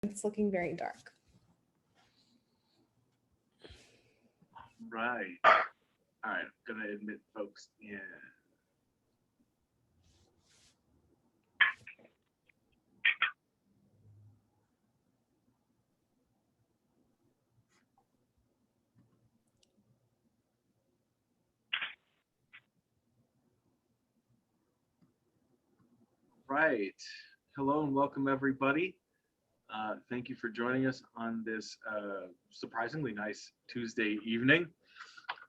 It's looking very dark. Right. All right. I'm going to admit folks in. Right. Hello and welcome, everybody. Thank you for joining us on this surprisingly nice Tuesday evening.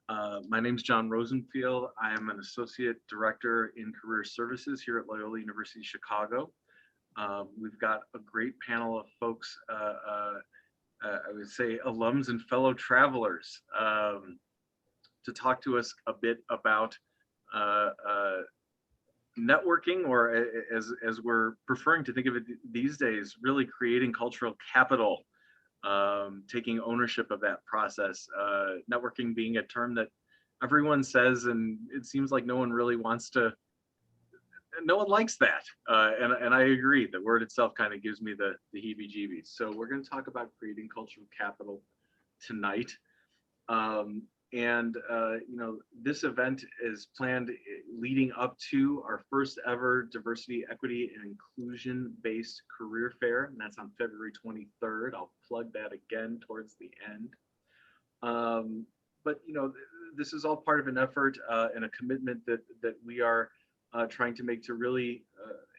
My name is John Rosenfield. I am an Associate Director in Career Services here at Loyola University Chicago. We've got a great panel of folks, I would say alums and fellow travelers, to talk to us a bit about networking, or as we're preferring to think of it these days, really creating cultural capital, taking ownership of that process. Networking being a term that everyone says, and it seems like no one really wants to, no one likes that. And I agree, the word itself kind of gives me the heebie-jeebies. So we're going to talk about creating cultural capital tonight. This event is planned leading up to our first ever diversity, equity, and inclusion-based career fair, and that's on February 23rd. I'll plug that again towards the end. But this is all part of an effort and a commitment that we are trying to make to really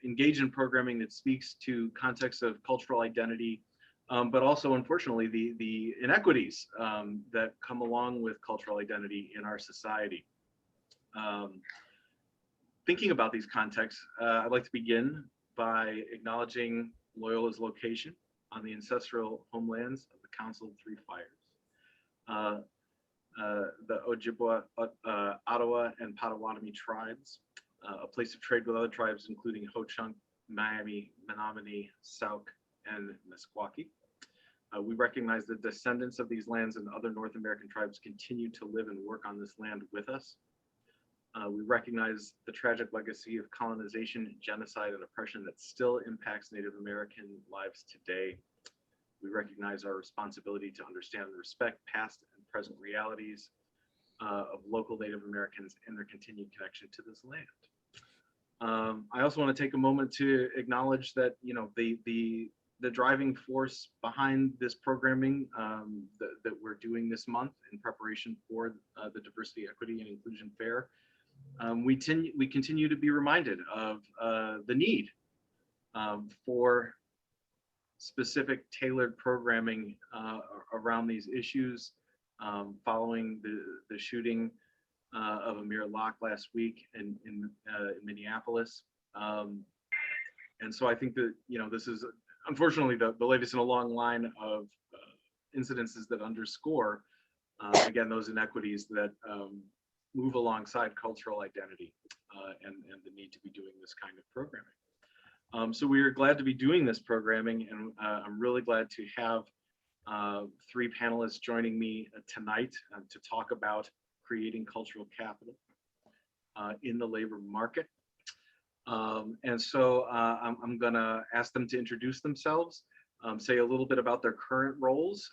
engage in programming that speaks to contexts of cultural identity, but also, unfortunately, the inequities that come along with cultural identity in our society. Thinking about these contexts, I'd like to begin by acknowledging Loyola's location on the ancestral homelands of the Council of Three Fires, the Ojibwa, Ottawa, and Potawatomi tribes, a place of trade with other tribes, including Ho-Chunk, Miami, Menominee, Sauk, and Meskwaki. We recognize the descendants of these lands and other North American tribes continue to live and work on this land with us. We recognize the tragic legacy of colonization, genocide, and oppression that still impacts Native American lives today. We recognize our responsibility to understand and respect past and present realities of local Native Americans and their continued connection to this land. I also want to take a moment to acknowledge that the driving force behind this programming that we're doing this month in preparation for the Diversity, Equity, and Inclusion Fair, we continue to be reminded of the need for specific tailored programming around these issues following the shooting of Amir Locke last week in Minneapolis. And so I think that this is unfortunately the latest in a long line of incidences that underscore again those inequities that move alongside cultural identity and the need to be doing this kind of programming. So we are glad to be doing this programming, and I'm really glad to have three panelists joining me tonight to talk about creating cultural capital in the labor market. And so I'm gonna ask them to introduce themselves, say a little bit about their current roles,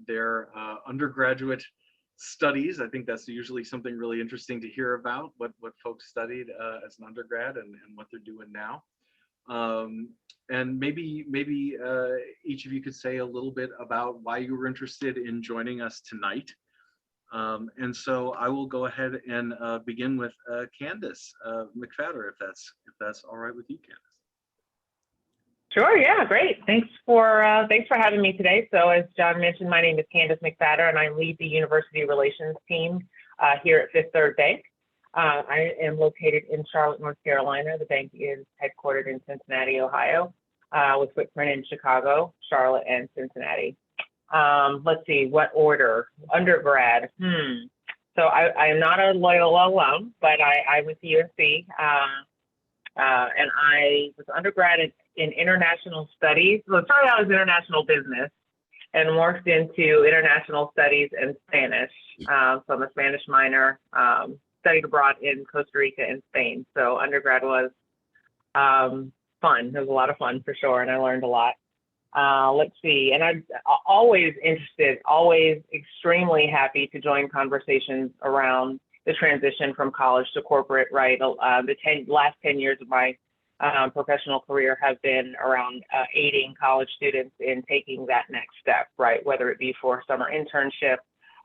their undergraduate studies. I think that's usually something really interesting to hear about, what folks studied as an undergrad and what they're doing now. And maybe each of you could say a little bit about why you were interested in joining us tonight. And so I will go ahead and begin with Candice McPhatter, if that's all right with you, Candice. Sure. Yeah. Great. Thanks for having me today. So as John mentioned, my name is Candice McPhatter, and I lead the University Relations team here at Fifth Third Bank. I am located in Charlotte, North Carolina. The bank is headquartered in Cincinnati, Ohio, with footprint in Chicago, Charlotte, and Cincinnati. Let's see, what order? Undergrad. So I am not a Loyola alum, but I went to USC, and I was undergrad in international studies. Well, it started out as international business and morphed into international studies and Spanish. So I'm a Spanish minor, studied abroad in Costa Rica and Spain. So undergrad was fun. It was a lot of fun for sure, and I learned a lot. Let's see, and I'm always interested, always extremely happy to join conversations around the transition from college to corporate, right? The last 10 years of my professional career have been around aiding college students in taking that next step, right? Whether it be for a summer internship,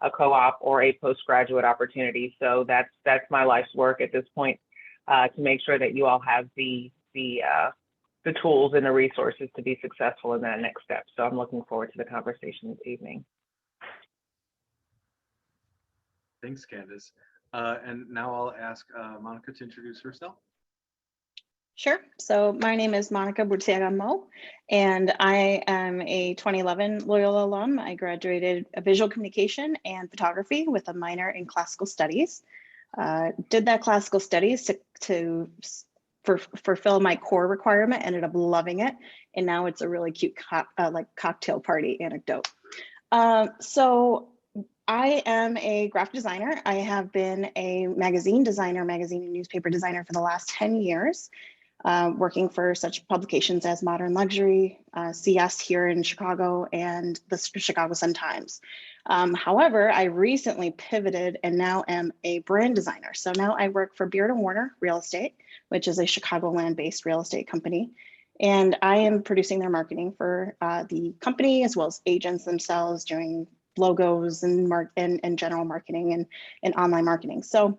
a co-op, or a postgraduate opportunity. So that's my life's work at this point, to make sure that you all have the tools and the resources to be successful in that next step. So I'm looking forward to the conversation this evening. Thanks, Candice. And now I'll ask Monica to introduce herself. Sure. So my name is Monica Burciaga-Meaux, and I am a 2011 Loyola alum. I graduated visual communication and photography with a minor in classical studies. Did that classical studies to fulfill my core requirement, ended up loving it. And now it's a really cute like cocktail party anecdote. So I am a graphic designer. I have been a magazine and newspaper designer for the last 10 years. Working for such publications as Modern Luxury, CS here in Chicago, and the Chicago Sun-Times. However, I recently pivoted and now am a brand designer. So now I work for Beard & Warner Real Estate, which is a Chicagoland-based real estate company. And I am producing their marketing for the company, as well as agents themselves, doing logos and general marketing and online marketing. So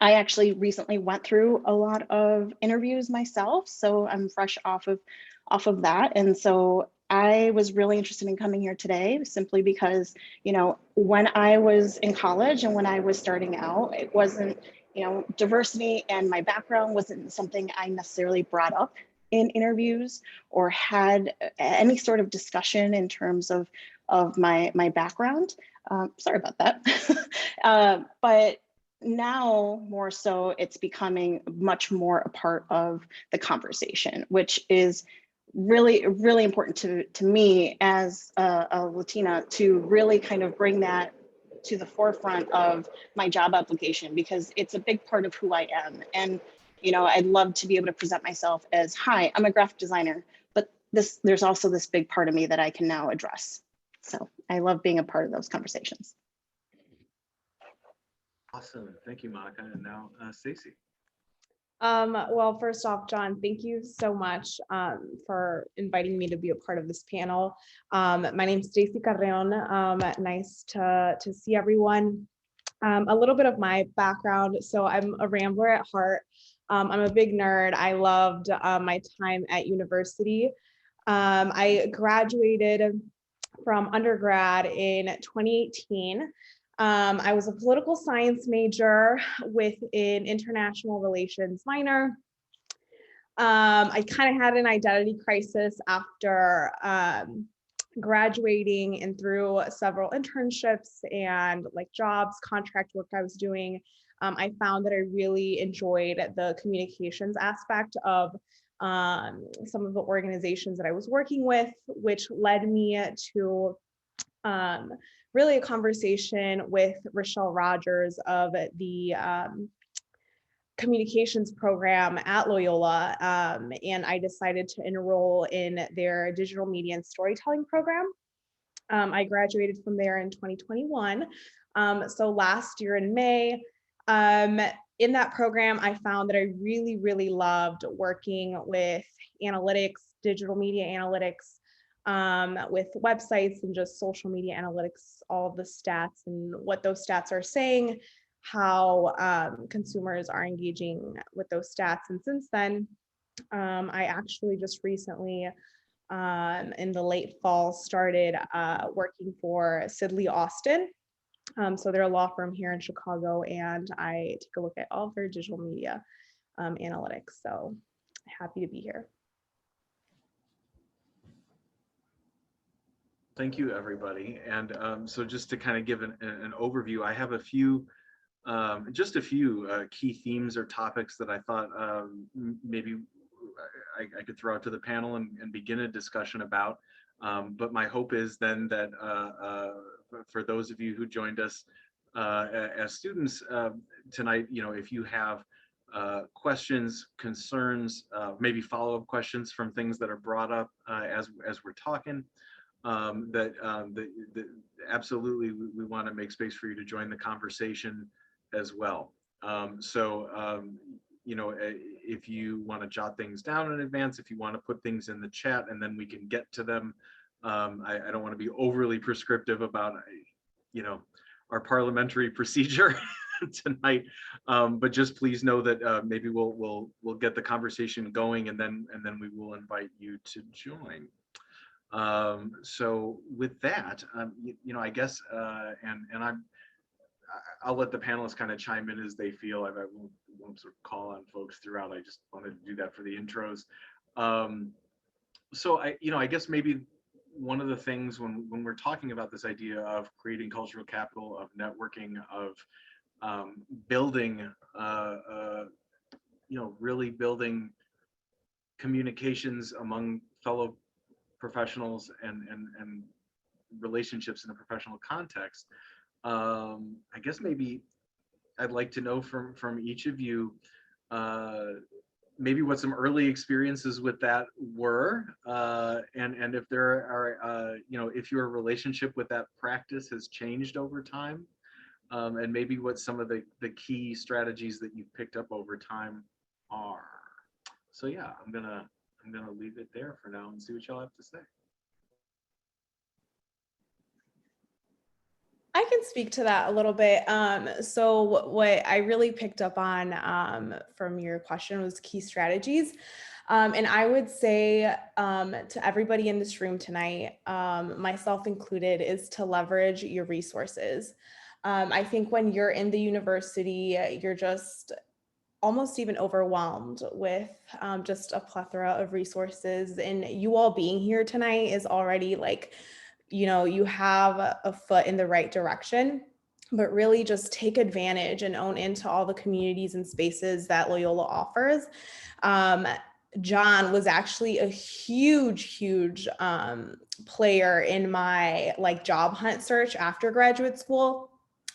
I actually recently went through a lot of interviews myself, so I'm fresh off of that. And so I was really interested in coming here today simply because, you know, when I was in college and when I was starting out, it wasn't, you know, diversity and my background wasn't something I necessarily brought up in interviews or had any sort of discussion in terms of my background. Sorry about that. But now more so it's becoming much more a part of the conversation, which is really, really important to me as a Latina to really kind of bring that to the forefront of my job application, because it's a big part of who I am. And, you know, I'd love to be able to present myself as, hi, I'm a graphic designer, but there's also this big part of me that I can now address. So I love being a part of those conversations. Awesome. Thank you, Monica. And now, Stacy. Well, first off, John, thank you so much for inviting me to be a part of this panel. My name is Stacy Carreon. Nice to see everyone. A little bit of my background. So I'm a rambler at heart. I'm a big nerd. I loved my time at university. I graduated from undergrad in 2018. I was a political science major with an international relations minor. I kind of had an identity crisis after graduating and through several internships and like jobs, contract work I was doing. I found that I really enjoyed the communications aspect of some of the organizations that I was working with, which led me to really a conversation with Rochelle Rogers of the communications program at Loyola, and I decided to enroll in their digital media and storytelling program. I graduated from there in 2021. So last year in May, in that program, I found that I really, really loved working with analytics, digital media analytics, with websites and just social media analytics, all of the stats and what those stats are saying, how consumers are engaging with those stats. And since then, I actually just recently, in the late fall, started working for Sidley Austin. So they're a law firm here in Chicago, and I take a look at all of their digital media analytics. So happy to be here. Thank you, everybody. And so just to kind of give an overview, I have a few, just a few key themes or topics that I thought maybe I could throw out to the panel and begin a discussion about. But my hope is then that for those of you who joined us as students tonight, you know, if you have questions, concerns, maybe follow-up questions from things that are brought up as we're talking. Absolutely, we want to make space for you to join the conversation as well. You know, if you want to jot things down in advance, if you want to put things in the chat, and then we can get to them. I don't want to be overly prescriptive about, you know, our parliamentary procedure tonight, but just please know that maybe we'll get the conversation going, and then we will invite you to join. So with that, you know, I guess, I'll let the panelists kind of chime in as they feel. I won't sort of call on folks throughout. I just wanted to do that for the intros. So you know, I guess maybe one of the things when we're talking about this idea of creating cultural capital, of networking, of building, you know, really building communications among fellow professionals and relationships in a professional context. I guess maybe I'd like to know from each of you maybe what some early experiences with that were, and if there are, you know, if your relationship with that practice has changed over time, and maybe what some of the key strategies that you've picked up over time are. So yeah, I'm gonna leave it there for now and see what y'all have to say. I can speak to that a little bit. So what I really picked up on from your question was key strategies. And I would say to everybody in this room tonight, myself included, is to leverage your resources. I think when you're in the university, you're just almost even overwhelmed with just a plethora of resources, and you all being here tonight is already like, you know, you have a foot in the right direction, but really just take advantage and own into all the communities and spaces that Loyola offers. John was actually a huge player in my like job hunt search after graduate school.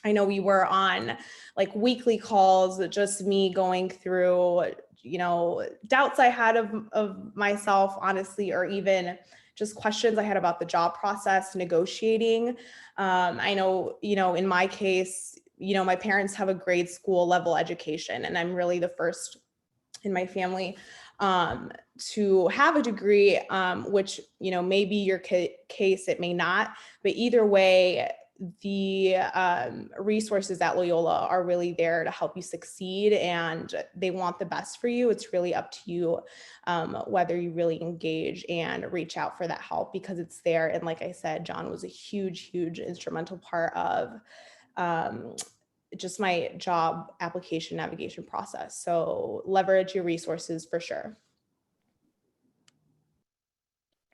I know we were on like weekly calls, just me going through, you know, doubts I had of myself, honestly, or even just questions I had about the job process, negotiating. I know, you know, in my case, you know, my parents have a grade school level education, and I'm really the first in my family to have a degree, which, you know, maybe your case, it may not, but either way, the resources at Loyola are really there to help you succeed, and they want the best for you. It's really up to you whether you really engage and reach out for that help, because it's there. And like I said, John was a huge instrumental part of just my job application navigation process. So leverage your resources for sure.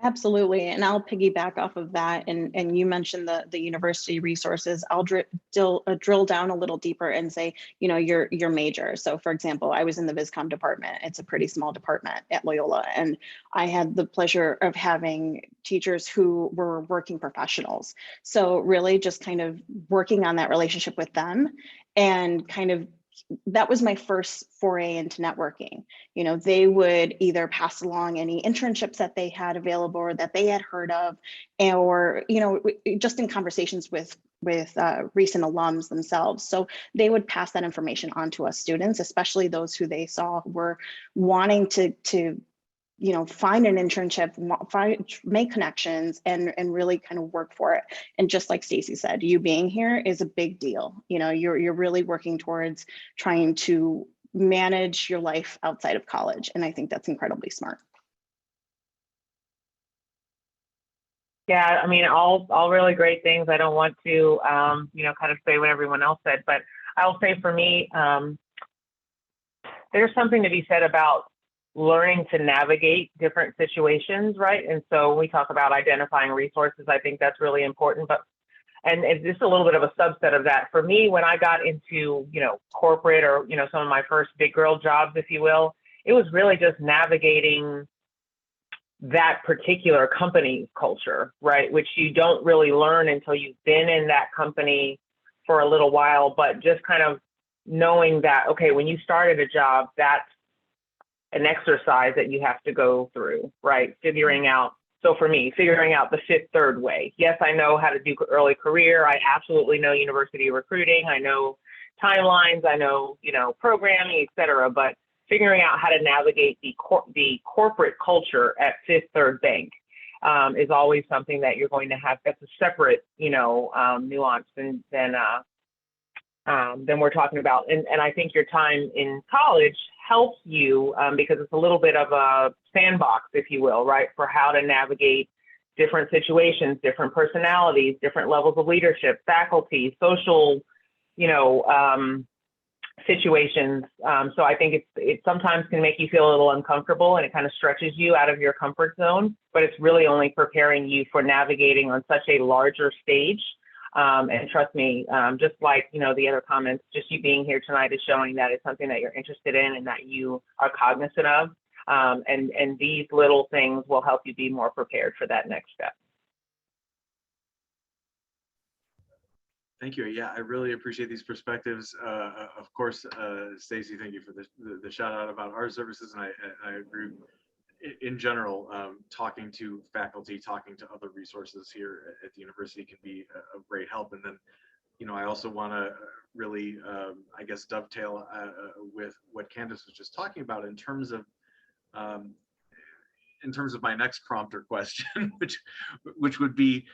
Absolutely, and I'll piggyback off of that. And you mentioned the university resources. I'll drill down a little deeper and say, you know, your major. So, for example, I was in the Viscom department. It's a pretty small department at Loyola, and I had the pleasure of having teachers who were working professionals. So, really, just kind of working on that relationship with them, and kind of that was my first foray into networking. You know, they would either pass along any internships that they had available or that they had heard of, or, you know, just in conversations with recent alums themselves. So they would pass that information on to us students, especially those who they saw were wanting to you know, find an internship, make connections, and really kind of work for it. And just like Stacy said, you being here is a big deal. You know, you're really working towards trying to manage your life outside of college. And I think that's incredibly smart. Yeah, I mean, all really great things. I don't want to, you know, kind of say what everyone else said, but I'll say for me, there's something to be said about learning to navigate different situations, right? And so when we talk about identifying resources, I think that's really important. But and it's just a little bit of a subset of that. For me, when I got into, you know, corporate, or, you know, some of my first big girl jobs, if you will, it was really just navigating that particular company culture, right? Which you don't really learn until you've been in that company for a little while, but just kind of knowing that, okay, when you started a job, that's an exercise that you have to go through, right? Figuring out, so for me, figuring out the fifth third way. Yes, I know how to do early career. I absolutely know university recruiting. I know timelines. I know, programming, et cetera. But figuring out how to navigate the corporate culture at Fifth Third Bank is always something that you're going to have. That's a separate, nuance than we're talking about. And I think your time in college helps you because it's a little bit of a sandbox, if you will, right, for how to navigate different situations, different personalities, different levels of leadership, faculty, social, situations. So I think it sometimes can make you feel a little uncomfortable, and it kind of stretches you out of your comfort zone, but it's really only preparing you for navigating on such a larger stage. And trust me, just like, the other comments, just you being here tonight is showing that it's something that you're interested in and that you are cognizant of. And these little things will help you be more prepared for that next step. Thank you. Yeah, I really appreciate these perspectives. Of course, Stacy, thank you for the shout out about our services. And I agree in general, talking to faculty, talking to other resources here at the university can be of great help. And then, I also want to really, I guess, dovetail with what Candice was just talking about in terms of my next prompt or question, which would be,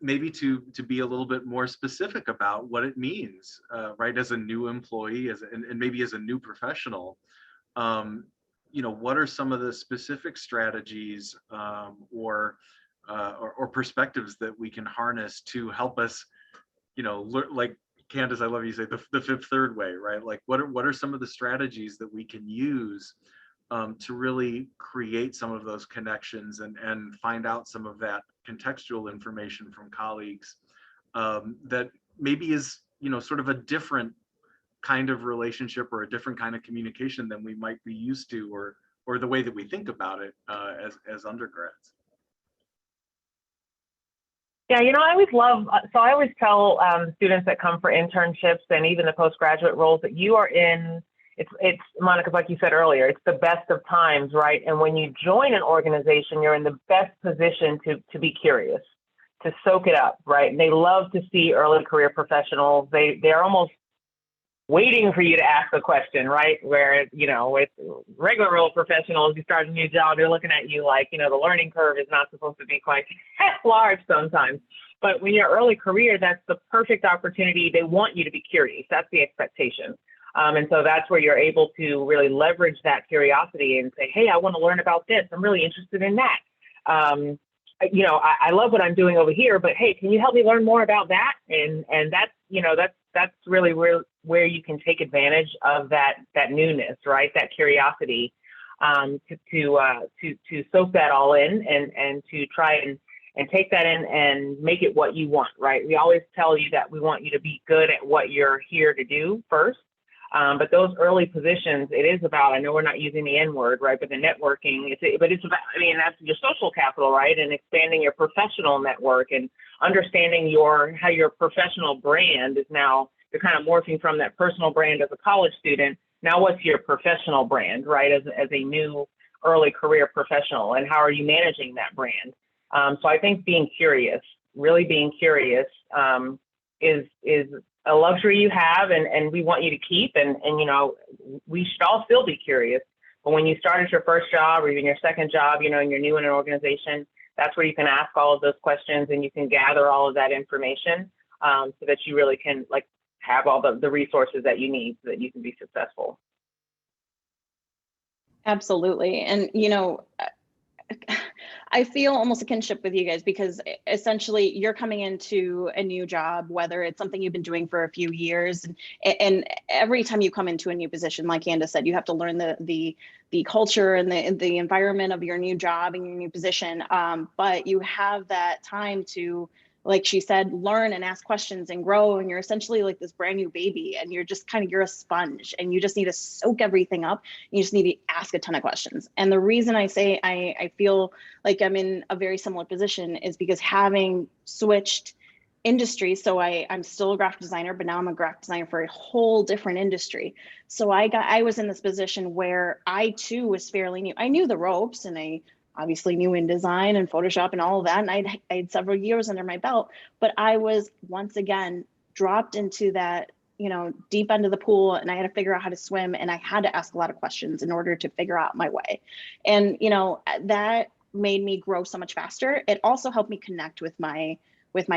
maybe to be a little bit more specific about what it means, right, as a new employee, and maybe as a new professional. What are some of the specific strategies or perspectives that we can harness to help us, like Candice, I love you say the fifth third way, right? Like what are some of the strategies that we can use to really create some of those connections and find out some of that contextual information from colleagues that maybe is, sort of a different kind of relationship or a different kind of communication than we might be used to, or the way that we think about it as undergrads. Yeah, I always love, so I always tell students that come for internships and even the postgraduate roles that you are in, it's Monica, like you said earlier, it's the best of times, right? And when you join an organization, you're in the best position to be curious, to soak it up, right? And they love to see early career professionals. They're almost waiting for you to ask a question, right? Where, with regular role professionals, you start a new job, they're looking at you like, the learning curve is not supposed to be quite large sometimes. But when you're early career, that's the perfect opportunity. They want you to be curious. That's the expectation. And so that's where you're able to really leverage that curiosity and say, hey, I want to learn about this. I'm really interested in that. I love what I'm doing over here, but hey, can you help me learn more about that? And that's really where you can take advantage of that newness, right? That curiosity, to soak that all in and to try and take that in and make it what you want, right? We always tell you that we want you to be good at what you're here to do first. But those early positions, it is about, I know we're not using the N word, right? But the networking, it's about, that's your social capital, right? And expanding your professional network and understanding how your professional brand is now, you're kind of morphing from that personal brand as a college student. Now what's your professional brand, right? As a new early career professional, and how are you managing that brand? So I think being curious, really being curious, is a luxury you have, and we want you to keep, and we should all still be curious. But when you start at your first job or even your second job, and you're new in an organization, that's where you can ask all of those questions and you can gather all of that information so that you really can have all the resources that you need so that you can be successful. Absolutely. And, I feel almost a kinship with you guys, because essentially you're coming into a new job, whether it's something you've been doing for a few years, and every time you come into a new position, like Candice said, you have to learn the culture and the environment of your new job and your new position. But you have that time to, like she said, learn and ask questions and grow. And you're essentially like this brand new baby, and you're just you're a sponge, and you just need to soak everything up. You just need to ask a ton of questions. And the reason I say I feel like I'm in a very similar position is because having switched industry. So I'm still a graphic designer, but now I'm a graphic designer for a whole different industry. So I was in this position where I too was fairly new. I knew the ropes, and I obviously knew InDesign and Photoshop and all of that. And I had several years under my belt, but I was once again dropped into that, deep end of the pool, and I had to figure out how to swim, and I had to ask a lot of questions in order to figure out my way. And, that made me grow so much faster. It also helped me connect with my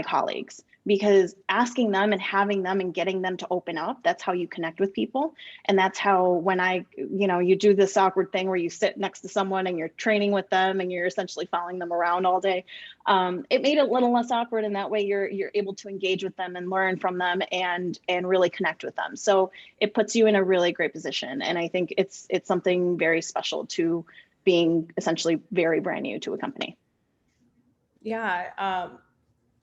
colleagues, because asking them and having them and getting them to open up, that's how you connect with people. And that's how, when you do this awkward thing where you sit next to someone and you're training with them and you're essentially following them around all day, it made it a little less awkward, and that way you're able to engage with them and learn from them and really connect with them. So it puts you in a really great position. And I think it's something very special to being essentially very brand new to a company. Yeah,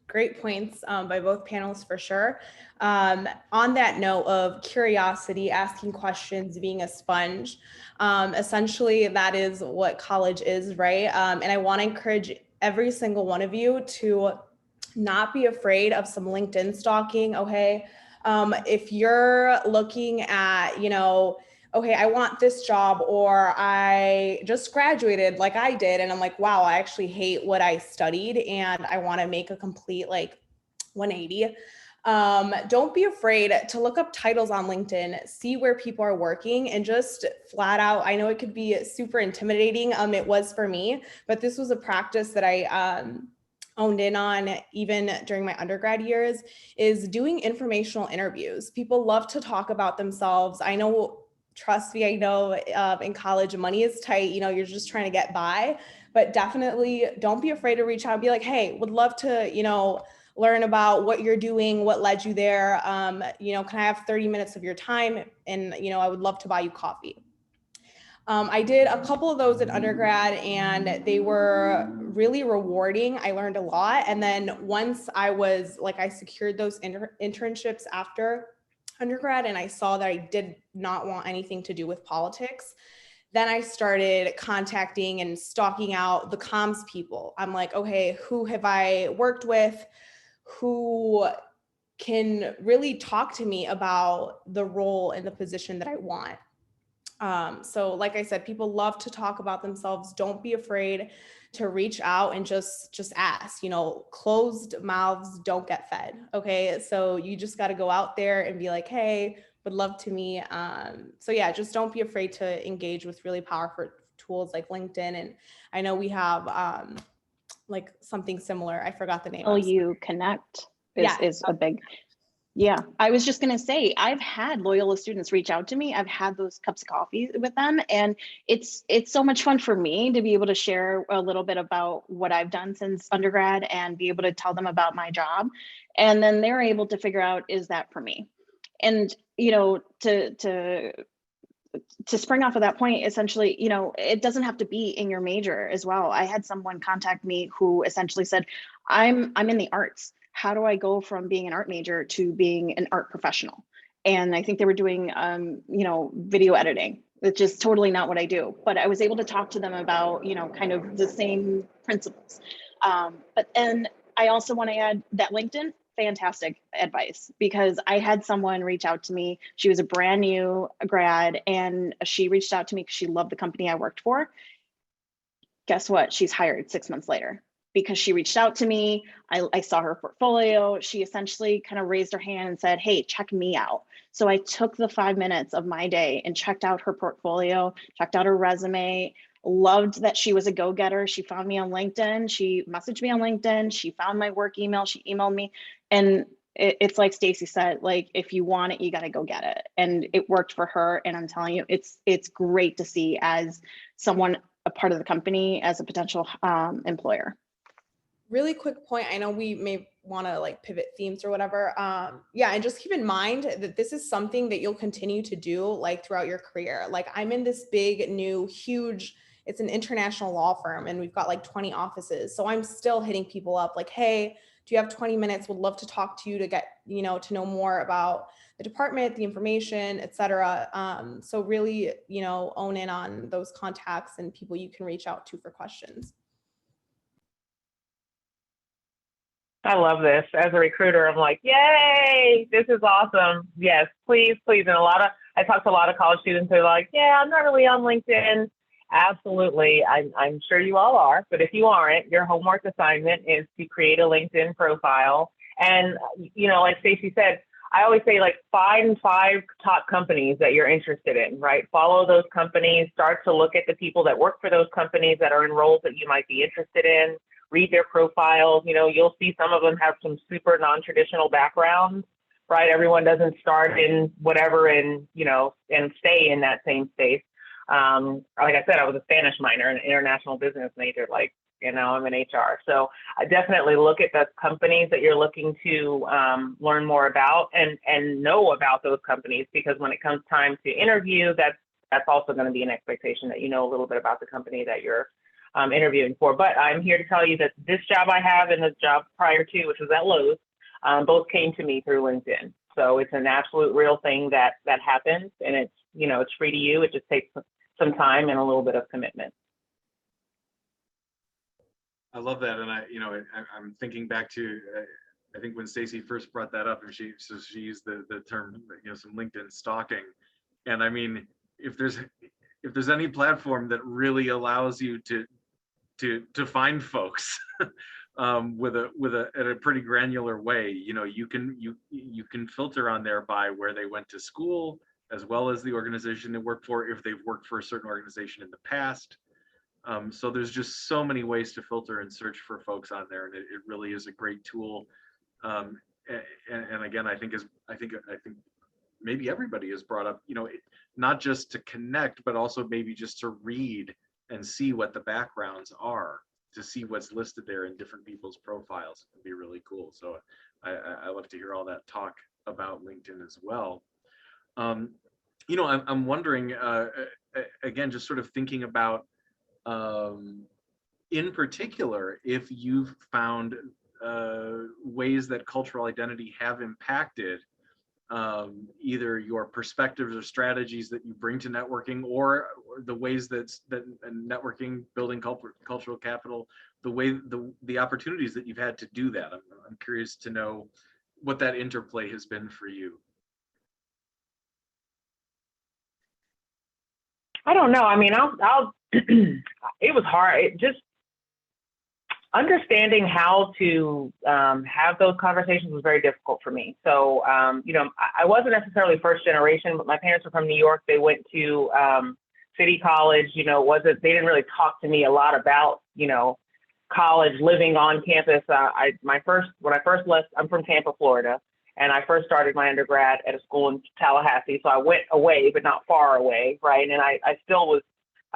great points by both panelists for sure. On that note of curiosity, asking questions, being a sponge, essentially that is what college is, right? And I want to encourage every single one of you to not be afraid of some LinkedIn stalking. Okay. If you're looking at, okay, I want this job, or I just graduated like I did, and I'm like, wow, I actually hate what I studied and I want to make a complete 180. Don't be afraid to look up titles on LinkedIn, see where people are working, and just flat out, I know it could be super intimidating. It was for me, but this was a practice that I honed in on even during my undergrad years, is doing informational interviews. People love to talk about themselves. I know, trust me, I know in college money is tight, you're just trying to get by, but definitely don't be afraid to reach out and be like, hey, would love to, learn about what you're doing, what led you there. Can I have 30 minutes of your time? And, I would love to buy you coffee. I did a couple of those in undergrad, and they were really rewarding. I learned a lot. And then once I secured those internships after undergrad, and I saw that I did not want anything to do with politics, then I started contacting and stalking out the comms people. I'm like, okay, who have I worked with? Who can really talk to me about the role and the position that I want? So like I said, people love to talk about themselves. Don't be afraid to reach out and just ask. Closed mouths don't get fed. Okay. So you just got to go out there and be like, hey, would love to meet. So yeah, just don't be afraid to engage with really powerful tools like LinkedIn. And I know we have something similar. I forgot the name. You Connect is a big. Yeah, I was just going to say, I've had Loyola students reach out to me. I've had those cups of coffee with them, and it's so much fun for me to be able to share a little bit about what I've done since undergrad and be able to tell them about my job. And then they're able to figure out, is that for me? And, to spring off of that point, essentially, it doesn't have to be in your major as well. I had someone contact me who essentially said, I'm in the arts. How do I go from being an art major to being an art professional? And I think they were doing, video editing. It's just totally not what I do. But I was able to talk to them about, kind of the same principles. But then I also want to add that LinkedIn, fantastic advice, because I had someone reach out to me. She was a brand new grad, and she reached out to me because she loved the company I worked for. Guess what? She's hired 6 months later because she reached out to me. I saw her portfolio. She essentially kind of raised her hand and said, hey, check me out. So I took the 5 minutes of my day and checked out her portfolio, checked out her resume, loved that she was a go-getter. She found me on LinkedIn. She messaged me on LinkedIn. She found my work email. She emailed me. And it's like Stacy said, if you want it, you got to go get it. And it worked for her. And I'm telling you, it's great to see as someone a part of the company as a potential employer. Really quick point. I know we may want to pivot themes or whatever. Yeah. And just keep in mind that this is something that you'll continue to do throughout your career. I'm in this big, new, huge, it's an international law firm, and we've got 20 offices. So I'm still hitting people up hey, do you have 20 minutes? Would love to talk to you to get, to know more about the department, the information, et cetera. So really, own in on those contacts and people you can reach out to for questions. I love this. As a recruiter, I'm like, yay, this is awesome. Yes, please, please. And I talk to a lot of college students who are like, yeah, I'm not really on LinkedIn. Absolutely. I'm sure you all are. But if you aren't, your homework assignment is to create a LinkedIn profile. And, like Stacy said, I always say, like, find 5 top companies that you're interested in, right? Follow those companies, start to look at the people that work for those companies that are in roles that you might be interested in, read their profiles. You'll see some of them have some super non-traditional backgrounds, right? Everyone doesn't start in whatever and stay in that same space. Like I said, I was a Spanish minor and an international business major, I'm in HR. So I definitely look at the companies that you're looking to learn more about and know about those companies, because when it comes time to interview, that's also going to be an expectation that you know a little bit about the company that you're interviewing for. But I'm here to tell you that this job I have and the job prior to, which was at Lowe's, both came to me through LinkedIn. So it's an absolute real thing that happens, and it's free to you. It just takes some time and a little bit of commitment. I love that, and I'm thinking back to I think when Stacy first brought that up, and she used the term some LinkedIn stalking, and I mean, if there's any platform that really allows you to find folks with a pretty granular way, you can filter on there by where they went to school, as well as the organization they work for, if they've worked for a certain organization in the past. So there's just so many ways to filter and search for folks on there, and it really is a great tool. And again, I think maybe everybody has brought up, not just to connect, but also maybe just to read and see what the backgrounds are, to see what's listed there in different people's profiles. It'd be really cool. So I love to hear all that talk about LinkedIn as well. I'm wondering, again, just sort of thinking about, in particular, if you've found ways that cultural identity have impacted either your perspectives or strategies that you bring to networking, or the ways that networking, building cultural capital, the opportunities that you've had to do that. I'm curious to know what that interplay has been for you. I don't know. I mean, I'll it was hard. It just understanding how to have those conversations was very difficult for me. So, I wasn't necessarily first generation, but my parents were from New York. They went to City College. They didn't really talk to me a lot about, college, living on campus. When I first left, I'm from Tampa, Florida, and I first started my undergrad at a school in Tallahassee. So I went away, but not far away, right? And I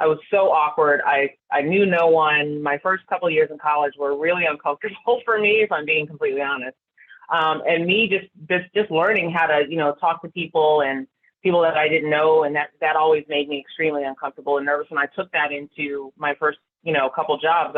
was so awkward. I knew no one. My first couple of years in college were really uncomfortable for me, if I'm being completely honest. And me just learning how to, talk to people and people that I didn't know. And that always made me extremely uncomfortable and nervous. And I took that into my first, couple jobs.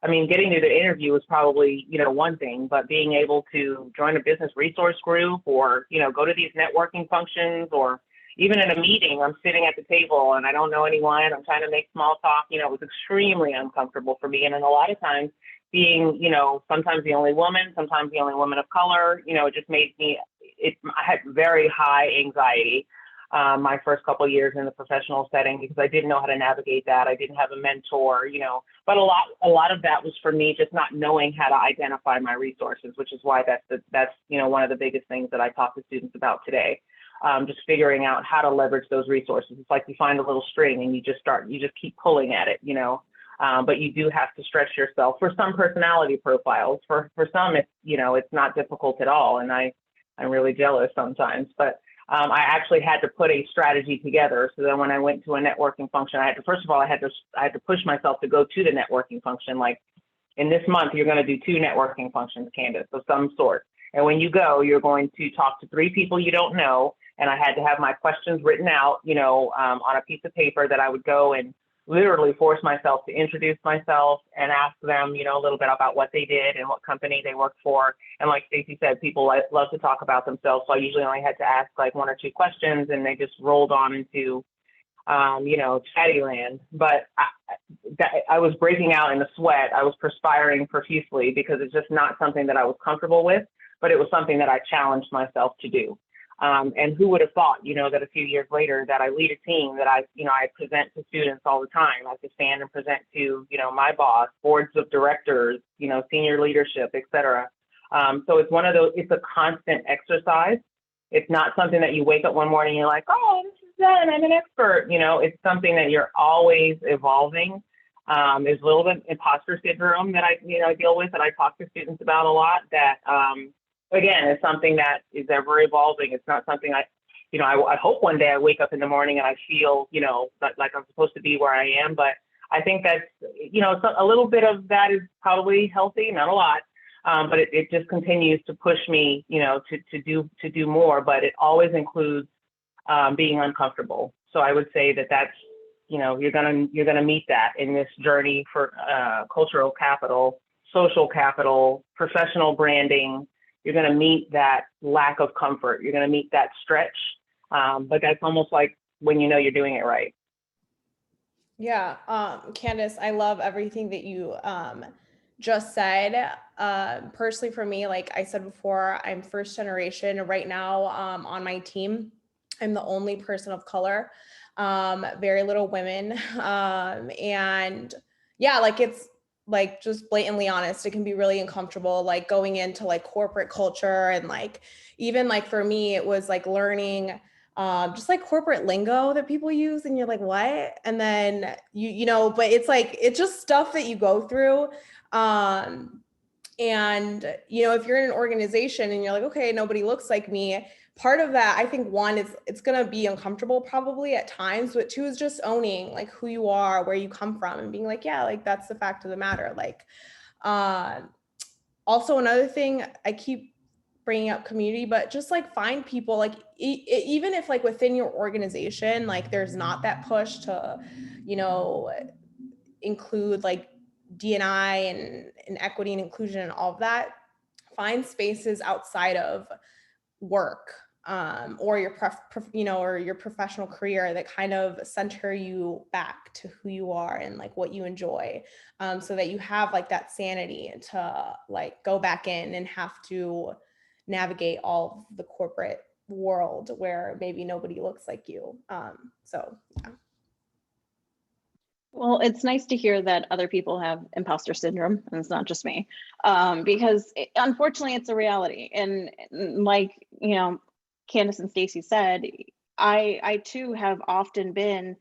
Getting to the interview was probably, one thing, but being able to join a business resource group or, go to these networking functions, or even in a meeting, I'm sitting at the table and I don't know anyone, I'm trying to make small talk, it was extremely uncomfortable for me. And then a lot of times being, sometimes the only woman, sometimes the only woman of color, it just made me, I had very high anxiety my first couple of years in the professional setting, because I didn't know how to navigate that. I didn't have a mentor, but a lot of that was for me just not knowing how to identify my resources, which is why that's one of the biggest things that I talk to students about today. Just figuring out how to leverage those resources. It's like you find a little string and you just keep pulling at it, but you do have to stretch yourself. For some personality profiles, for some, it's not difficult at all. And I'm really jealous sometimes, but I actually had to put a strategy together. So then when I went to a networking function, I had to push myself to go to the networking function. Like, in this month, you're going to do 2 networking functions, Candice, of some sort. And when you go, you're going to talk to 3 people you don't know. And I had to have my questions written out, on a piece of paper, that I would go and literally force myself to introduce myself and ask them, a little bit about what they did and what company they worked for. And like Stacy said, people love to talk about themselves. So I usually only had to ask like 1 or 2 questions, and they just rolled on into chatty land. But I was breaking out in a sweat. I was perspiring profusely because it's just not something that I was comfortable with, but it was something that I challenged myself to do. And who would have thought, that a few years later that I lead a team that I present to students all the time. I could stand and present to, my boss, boards of directors, senior leadership, et cetera. So it's one of those, it's a constant exercise. It's not something that you wake up one morning and you're like, oh, this is done, I'm an expert. It's something that you're always evolving. There's a little bit of imposter syndrome that I deal with, that I talk to students about a lot, that, again, it's something that is ever evolving. It's not something I hope one day I wake up in the morning and I feel, like I'm supposed to be where I am. But I think that's, a little bit of that is probably healthy, not a lot. But it just continues to push me, to do more. But it always includes being uncomfortable. So I would say that's, you're gonna meet that in this journey for cultural capital, social capital, professional branding. You're going to meet that lack of comfort. You're going to meet that stretch. But that's almost like when you're doing it right. Yeah, Candice, I love everything that you just said. Personally, for me, like I said before, I'm first generation right now on my team. I'm the only person of color, very little women. And yeah, like it's like just blatantly honest, it can be really uncomfortable, like going into like corporate culture. And like, even like for me, it was like learning just like corporate lingo that people use, and you're like, what? And then but it's like, it's just stuff that you go through. And if you're in an organization and you're like, okay, nobody looks like me, part of that, I think, one is it's going to be uncomfortable probably at times, but two is just owning like who you are, where you come from, and being like, yeah, like that's the fact of the matter. Like, also another thing, I keep bringing up community, but just like find people, like even if like within your organization, like there's not that push to, include like D&I and equity and inclusion and all of that, find spaces outside of work or your or your professional career that kind of center you back to who you are and like what you enjoy, so that you have like that sanity to like go back in and have to navigate all of the corporate world where maybe nobody looks like you. So yeah. Well, it's nice to hear that other people have imposter syndrome, and it's not just me, because unfortunately it's a reality. And like, Candice and Stacy said, I too have often been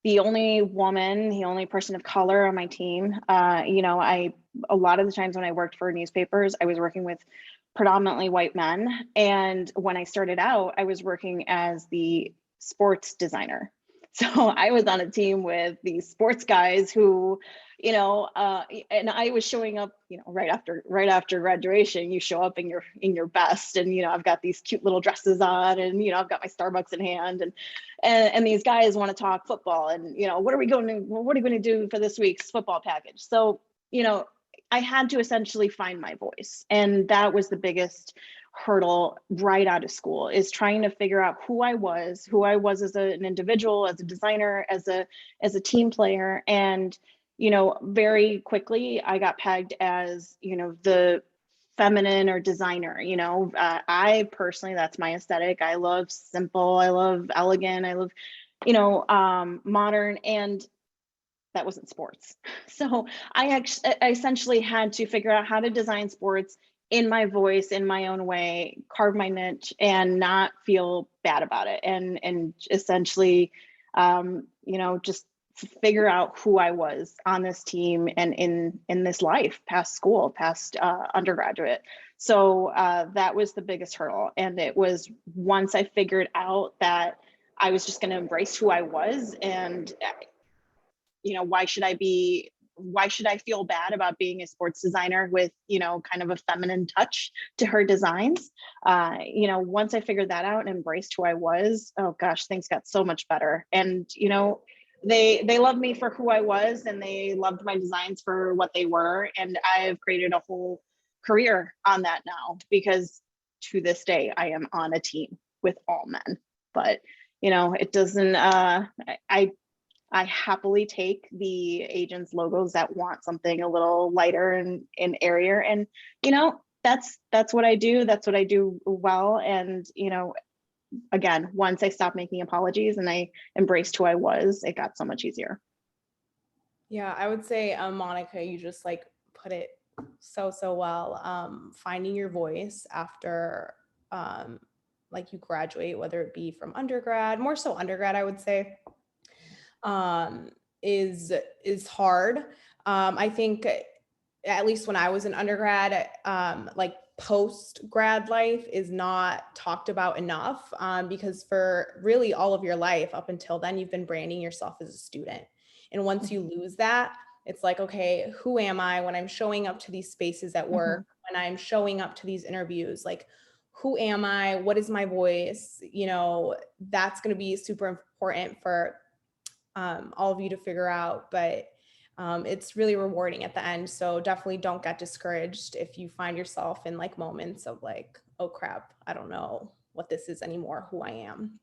the only woman, the only person of color on my team. A lot of the times when I worked for newspapers, I was working with predominantly white men. And when I started out, I was working as the sports designer. So I was on a team with these sports guys who, and I was showing up, right after graduation. You show up in your best, and I've got these cute little dresses on, and I've got my Starbucks in hand, and these guys want to talk football, and what are you going to do for this week's football package? So I had to essentially find my voice, and that was the biggest hurdle right out of school, is trying to figure out who I was as an individual, as a designer, as a team player. And very quickly I got pegged as the feminine or designer. I personally, that's my aesthetic. I love simple, I love elegant, I love modern, and that wasn't sports. So I essentially had to figure out how to design sports in my voice, in my own way, carve my niche, and not feel bad about it, and essentially, just figure out who I was on this team and in this life, past school, past undergraduate. So that was the biggest hurdle, and it was once I figured out that I was just going to embrace who I was, and why should I feel bad about being a sports designer with, kind of a feminine touch to her designs? Once I figured that out and embraced who I was, oh gosh, things got so much better. And, they loved me for who I was, and they loved my designs for what they were. And I've created a whole career on that now, because to this day, I am on a team with all men. But it doesn't, I happily take the agents logos that want something a little lighter and airier. And, that's what I do. That's what I do well. And, again, once I stopped making apologies and I embraced who I was, it got so much easier. Yeah, I would say, Monica, you just like put it so well. Finding your voice after like you graduate, whether it be from undergrad, more so undergrad, I would say, is hard. I think at least when I was an undergrad, like post grad life is not talked about enough, because for really all of your life up until then, you've been branding yourself as a student. And once you lose that, it's like, okay, who am I when I'm showing up to these spaces at work, when I'm showing up to these interviews, like, who am I? What is my voice? That's going to be super important for all of you to figure out, but it's really rewarding at the end. So definitely don't get discouraged if you find yourself in like moments of like, oh crap, I don't know what this is anymore, who I am.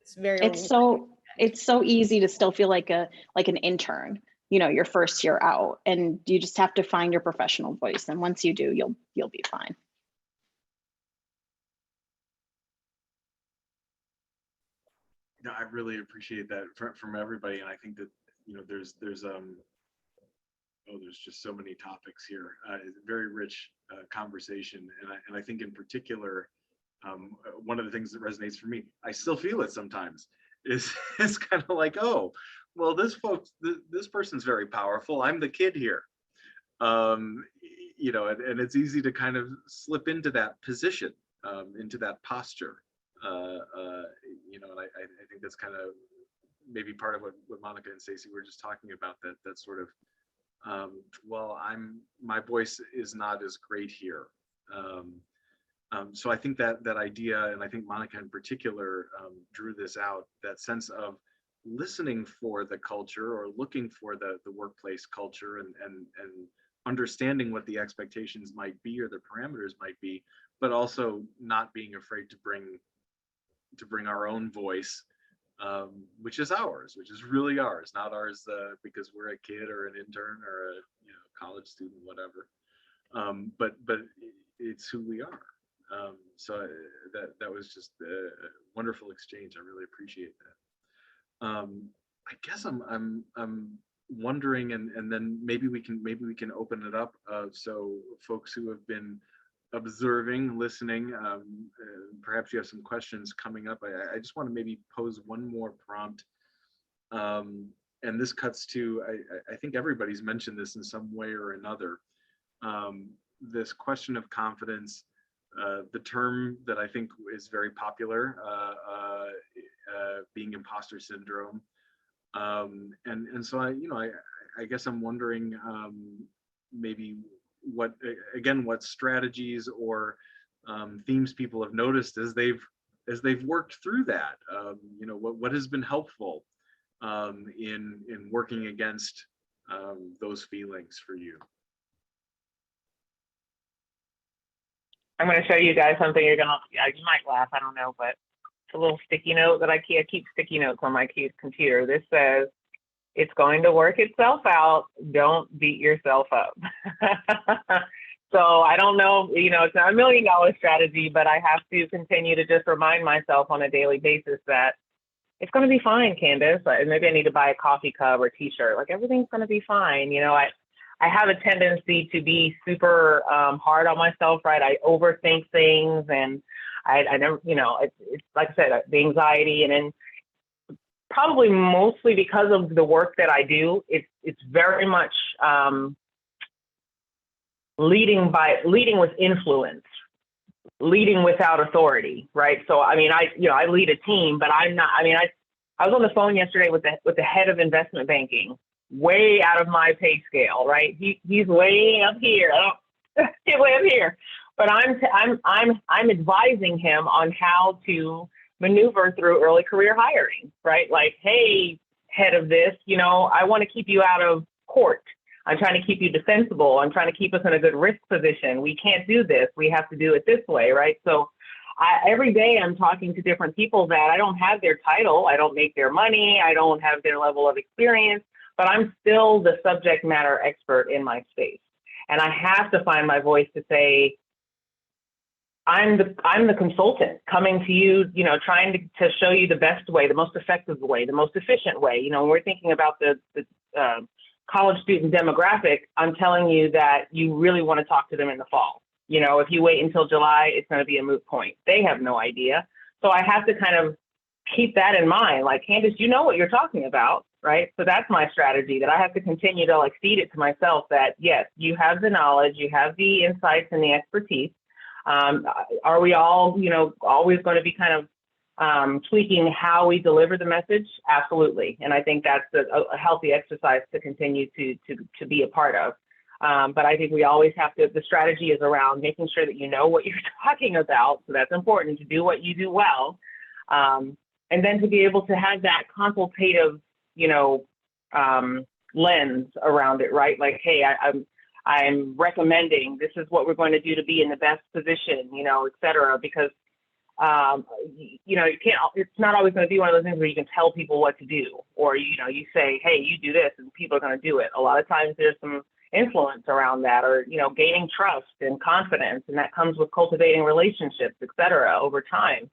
It's very rewarding. It's so easy to still feel like an intern, your first year out, and you just have to find your professional voice. And once you do, you'll be fine. No, I really appreciate that from everybody, and I think that there's just so many topics here. It's a very rich conversation, and I think in particular, one of the things that resonates for me, I still feel it sometimes, is kind of like, oh, well, this person's very powerful. I'm the kid here, and it's easy to kind of slip into that position, into that posture. And I think that's kind of maybe part of what Monica and Stacy were just talking about, that sort of, well, my voice is not as great here. So I think that idea, and I think Monica in particular drew this out, that sense of listening for the culture, or looking for the workplace culture, and understanding what the expectations might be or the parameters might be, but also not being afraid to bring our own voice, which is really ours, not ours because we're a kid or an intern or a college student, whatever. But it's who we are. So that was just a wonderful exchange. I really appreciate that. I guess I'm wondering, and then maybe we can open it up, so folks who have been observing, listening, perhaps you have some questions coming up. I just want to maybe pose one more prompt, and this cuts to, I think everybody's mentioned this in some way or another, this question of confidence, the term that I think is very popular, being imposter syndrome, and so I guess I'm wondering, maybe what strategies or themes people have noticed as they've worked through that. What has been helpful in working against those feelings for you? I'm going to show you guys something. You might laugh, I don't know, but it's a little sticky note that I keep sticky notes on my computer. This says, "It's going to work itself out. Don't beat yourself up." So I don't know, it's not $1 million strategy, but I have to continue to just remind myself on a daily basis that it's going to be fine, Candice. Maybe I need to buy a coffee cup or t-shirt. Like, everything's going to be fine. I have a tendency to be super hard on myself, right? I overthink things, and I never, it's like I said, the anxiety, and then probably mostly because of the work that I do, it's very much leading with influence, leading without authority, right? So I lead a team, but I'm not. I was on the phone yesterday with the head of investment banking, way out of my pay scale, right? He's way up here. He's way up here, but I'm advising him on how to maneuver through early career hiring, right? Like, hey, head of this, I want to keep you out of court. I'm trying to keep you defensible. I'm trying to keep us in a good risk position. We can't do this. We have to do it this way, right? So every day I'm talking to different people that I don't have their title, I don't make their money, I don't have their level of experience, but I'm still the subject matter expert in my space. And I have to find my voice to say, I'm the consultant coming to you, trying to show you the best way, the most effective way, the most efficient way. When we're thinking about the college student demographic, I'm telling you that you really want to talk to them in the fall. If you wait until July, it's going to be a moot point. They have no idea. So I have to kind of keep that in mind. Like, Candice, you know what you're talking about, right? So that's my strategy, that I have to continue to feed it to myself that, yes, you have the knowledge, you have the insights and the expertise. Are we all, always going to be kind of tweaking how we deliver the message? Absolutely. And I think that's a healthy exercise to continue to be a part of. But I think we always have to, the strategy is around making sure that you know what you're talking about. So that's important, to do what you do well. And then to be able to have that consultative, lens around it, right? Like, hey, I'm recommending this is what we're going to do to be in the best position, et cetera, because, you can't, it's not always going to be one of those things where you can tell people what to do, or, you say, hey, you do this and people are going to do it. A lot of times there's some influence around that, or, gaining trust and confidence, and that comes with cultivating relationships, et cetera, over time.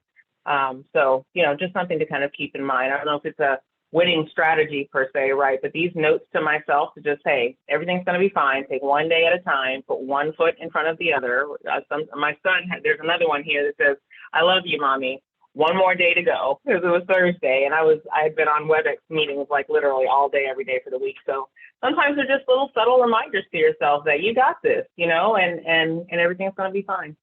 So, just something to kind of keep in mind. I don't know if it's a winning strategy per se, right? But these notes to myself to just, hey, everything's going to be fine. Take one day at a time, put one foot in front of the other. My son, there's another one here that says, I love you, mommy. One more day to go, because it was Thursday, and I had been on WebEx meetings literally all day, every day for the week. So sometimes they're just little subtle reminders to yourself that you got this, and everything's going to be fine.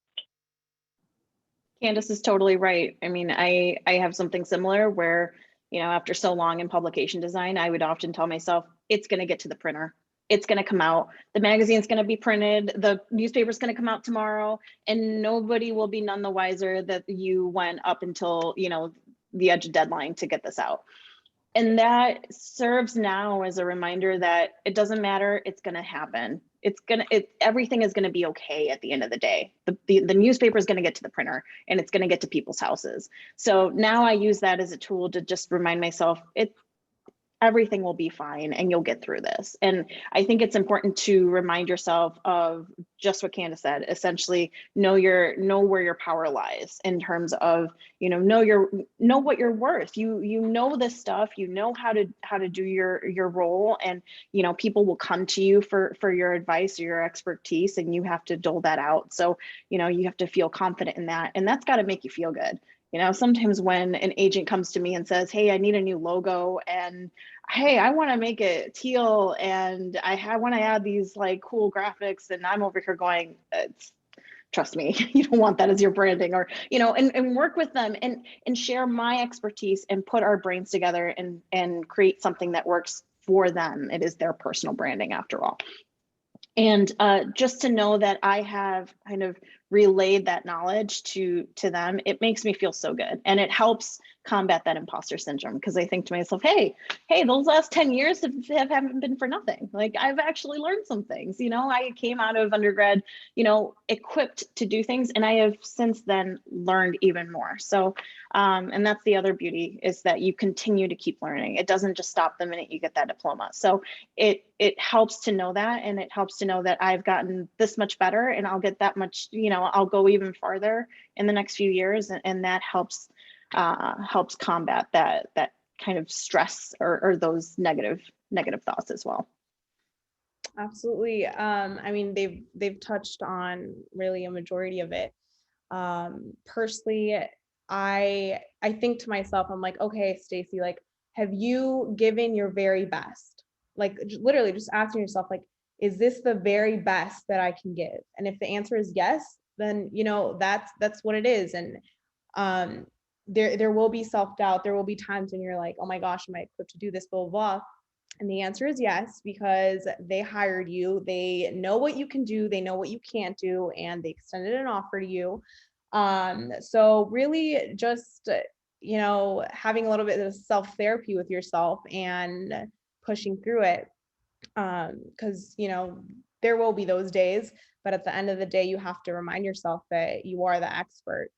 Candice is totally right. I mean, I have something similar where, after so long in publication design, I would often tell myself, it's going to get to the printer. It's going to come out. The magazine's going to be printed. The newspaper's going to come out tomorrow, and nobody will be none the wiser that you went up until, the edge of deadline to get this out. And that serves now as a reminder that it doesn't matter. It's going to happen. Everything is going to be okay at the end of the day. The newspaper is going to get to the printer, and it's going to get to people's houses. So now I use that as a tool to just remind myself, everything will be fine and you'll get through this. And I think it's important to remind yourself of just what Candice said, essentially know where your power lies in terms of, know what you're worth. You know this stuff, how to do your role, and, people will come to you for your advice or your expertise, and you have to dole that out. So, you have to feel confident in that, and that's got to make you feel good. Sometimes when an agent comes to me and says, hey, I need a new logo, and hey, I want to make it teal, and I want to add these cool graphics, and I'm over here going, trust me, you don't want that as your branding, or, and work with them and share my expertise and put our brains together and create something that works for them. It is their personal branding after all. And just to know that I have kind of relayed that knowledge to them, it makes me feel so good. And it helps combat that imposter syndrome, because I think to myself, hey, those last 10 years haven't been for nothing. I've actually learned some things. I came out of undergrad, equipped to do things, and I have since then learned even more. So, and that's the other beauty, is that you continue to keep learning. It doesn't just stop the minute you get that diploma. So it helps to know that, and it helps to know that I've gotten this much better, and I'll get that much, I'll go even farther in the next few years, and that helps combat that kind of stress or those negative thoughts as well. Absolutely. I mean, they've touched on really a majority of it. Personally, I think to myself, I'm like, okay, Stacy, have you given your very best? Literally just asking yourself, is this the very best that I can give? And if the answer is yes, then, that's what it is. And there will be self-doubt. There will be times when you're like, oh my gosh, am I equipped to do this, blah, blah, blah. And the answer is yes, because they hired you. They know what you can do. They know what you can't do, and they extended an offer to you. So really just, having a little bit of self-therapy with yourself and pushing through it. Because, there will be those days, but at the end of the day, you have to remind yourself that you are the expert.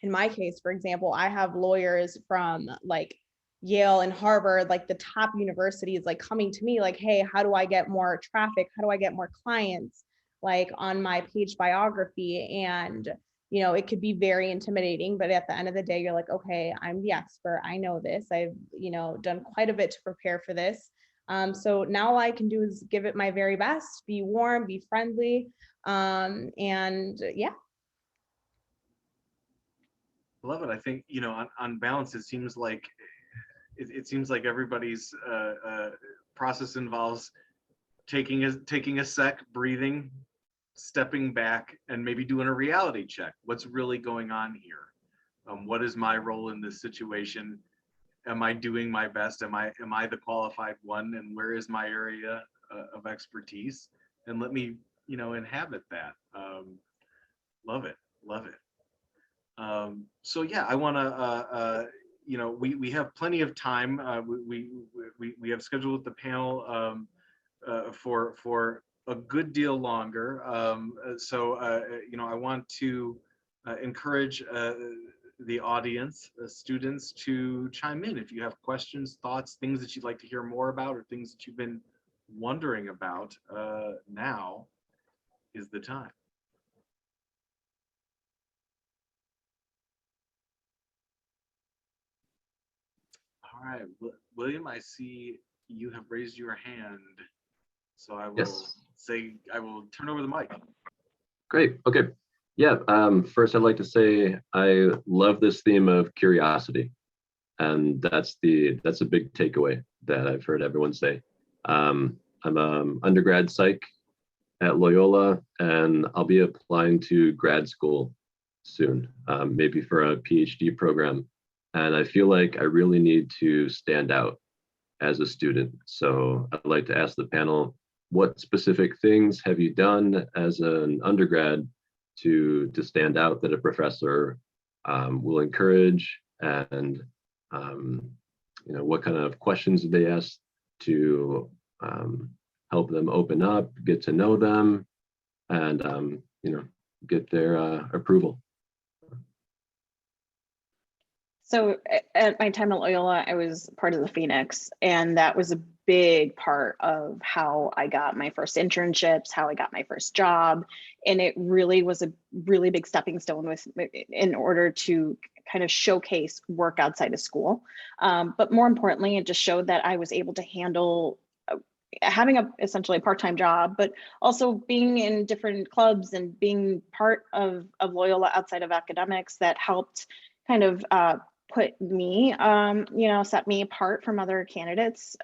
in my case, for example, I have lawyers from like Yale and Harvard, like the top universities, like coming to me like, hey, how do I get more traffic? How do I get more clients like on my page biography? And, you know, it could be very intimidating, but at the end of the day, you're like, okay, I'm the expert. I know this. I've, you know, done quite a bit to prepare for this. So now all I can do is give it my very best, be warm, be friendly. And yeah. Love it. I think, you know, on balance, it seems like everybody's process involves taking a sec, breathing, stepping back, and maybe doing a reality check. What's really going on here? What is my role in this situation? Am I doing my best? Am I the qualified one? And where is my area of expertise? And let me, you know, inhabit that. Love it. Love it. So yeah, I want to, you know, we have plenty of time. We have scheduled with the panel for a good deal longer. You know, I want to encourage the audience, students, to chime in if you have questions, thoughts, things that you'd like to hear more about, or things that you've been wondering about. Now is the time. All right, William, I see you have raised your hand, so I will Yes. I will turn over the mic. Great. Okay. Yeah. First, I'd like to say I love this theme of curiosity, and that's a big takeaway that I've heard everyone say. I'm undergrad psych at Loyola, and I'll be applying to grad school soon, maybe for a PhD program. And I feel like I really need to stand out as a student. So I'd like to ask the panel, what specific things have you done as an undergrad to stand out that a professor will encourage? And you know, what kind of questions do they ask to help them open up, get to know them, and you know, get their approval? So at my time at Loyola, I was part of the Phoenix, and that was a big part of how I got my first internships, how I got my first job. And it really was a really big stepping stone in order to kind of showcase work outside of school. But more importantly, it just showed that I was able to handle having essentially a part-time job, but also being in different clubs and being part of Loyola outside of academics that helped kind of put me, you know, set me apart from other candidates,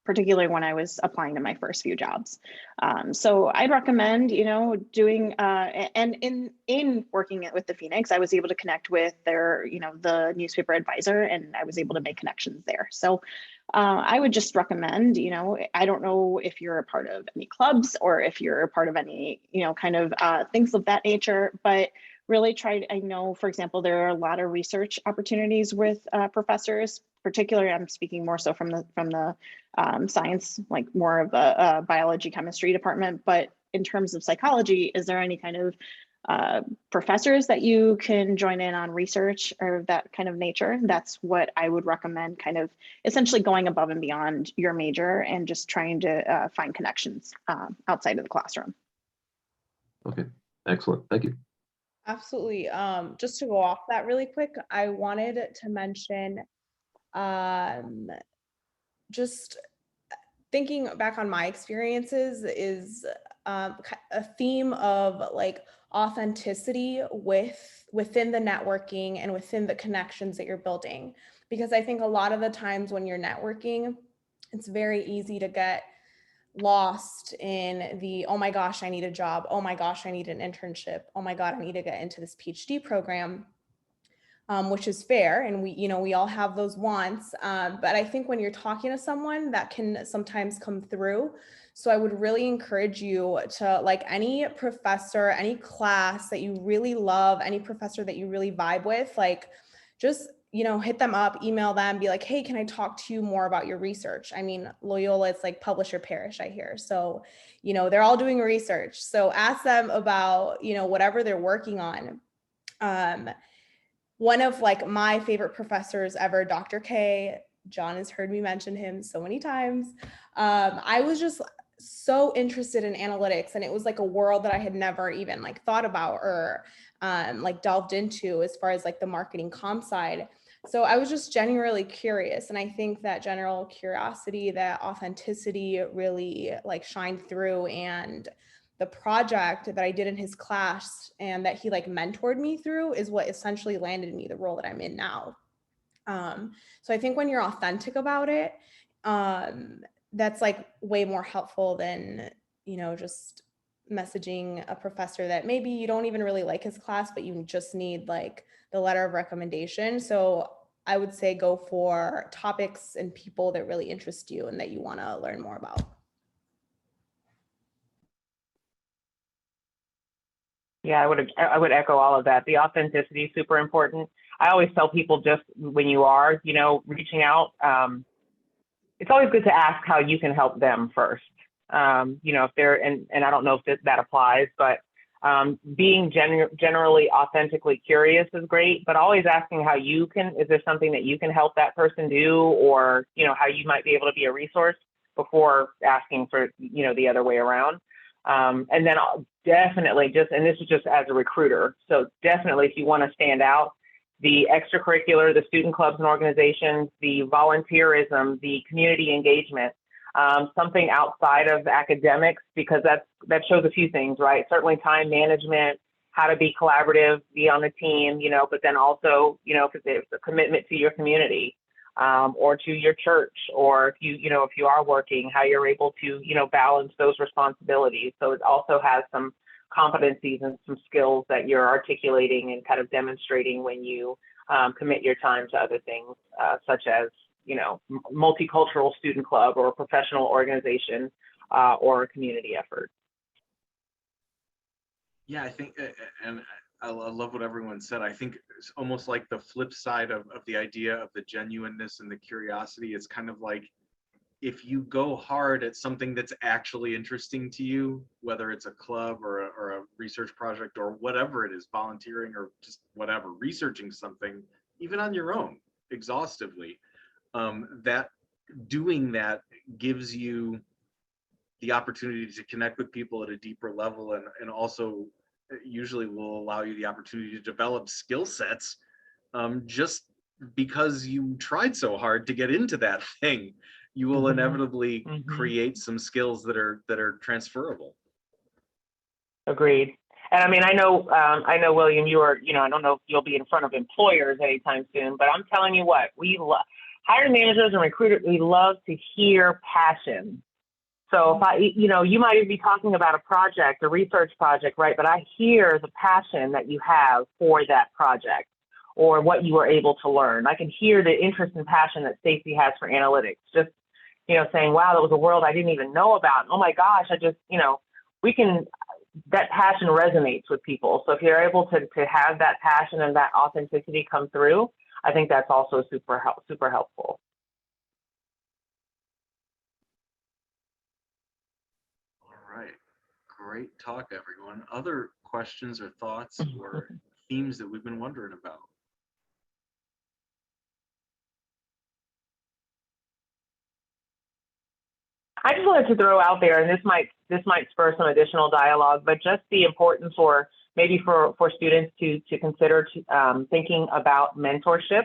particularly when I was applying to my first few jobs. So I'd recommend, you know, doing, and in working with the Phoenix, I was able to connect with their, you know, the newspaper advisor, and I was able to make connections there. So I would just recommend, you know, I don't know if you're a part of any clubs or if you're a part of any, you know, kind of things of that nature, but really I know, for example, there are a lot of research opportunities with professors, particularly I'm speaking more so from the science, like more of a biology, chemistry department, but in terms of psychology, is there any kind of professors that you can join in on research or that kind of nature? That's what I would recommend, kind of essentially going above and beyond your major and just trying to find connections outside of the classroom. Okay, excellent. Thank you. Absolutely. Just to go off that really quick, I wanted to mention just thinking back on my experiences is a theme of like authenticity within the networking and within the connections that you're building. Because I think a lot of the times when you're networking, it's very easy to get lost in the, oh my gosh, I need a job. Oh my gosh, I need an internship. Oh my God, I need to get into this PhD program, which is fair. And we all have those wants. But I think when you're talking to someone, that can sometimes come through. So I would really encourage you to, like, any professor, any class that you really love, any professor that you really vibe with, like, just, hit them up, email them, be like, hey, can I talk to you more about your research? I mean, Loyola, it's like publish or perish, I hear. So, they're all doing research. So ask them about, whatever they're working on. One of like my favorite professors ever, Dr. K, John has heard me mention him so many times. I was just so interested in analytics, and it was like a world that I had never even like thought about or like delved into as far as like the marketing comp side. So I was just genuinely curious. And I think that general curiosity, that authenticity really like shined through. And the project that I did in his class and that he like mentored me through is what essentially landed me the role that I'm in now. So I think when you're authentic about it, that's like way more helpful than, you know, just messaging a professor that maybe you don't even really like his class, but you just need like the letter of recommendation. So I would say go for topics and people that really interest you and that you want to learn more about. Yeah, I would echo all of that. The authenticity is super important. I always tell people, just when you are, you know, reaching out, it's always good to ask how you can help them first. You know, if they're, and I don't know if that applies, but being generally authentically curious is great, but always asking how you can, is there something that you can help that person do, or, you know, how you might be able to be a resource before asking for, you know, the other way around. And then I'll definitely just, and this is just as a recruiter, so definitely if you want to stand out, the extracurricular, the student clubs and organizations, the volunteerism, the community engagement, something outside of academics, because that shows a few things, right? Certainly time management, how to be collaborative, be on the team, you know, but then also, you know, if it's a commitment to your community, or to your church, or if you are working, how you're able to, you know, balance those responsibilities. So it also has some competencies and some skills that you're articulating and kind of demonstrating when you commit your time to other things, such as, you know, multicultural student club or a professional organization or a community effort. Yeah, I think, and I love what everyone said. I think it's almost like the flip side of the idea of the genuineness and the curiosity. It's kind of like, if you go hard at something that's actually interesting to you, whether it's a club or a research project or whatever it is, volunteering or just whatever, researching something, even on your own, exhaustively, that doing that gives you the opportunity to connect with people at a deeper level, and also usually will allow you the opportunity to develop skill sets, just because you tried so hard to get into that thing. You will inevitably create some skills that are transferable. Agreed. And I mean, I know, William, you are, you know, I don't know if you'll be in front of employers anytime soon, but I'm telling you what, we love hiring managers and recruiters. We love to hear passion. So if you know, you might even be talking about a project, a research project, right? But I hear the passion that you have for that project or what you were able to learn. I can hear the interest and passion that Stacy has for analytics. Just, you know, saying, wow, that was a world I didn't even know about. Oh my gosh, you know, that passion resonates with people. So if you're able to have that passion and that authenticity come through, I think that's also super helpful. All right, great talk, everyone. Other questions or thoughts or themes that we've been wondering about? I just wanted to throw out there, and this might spur some additional dialogue, but just the importance, or maybe for students to consider thinking about mentorship,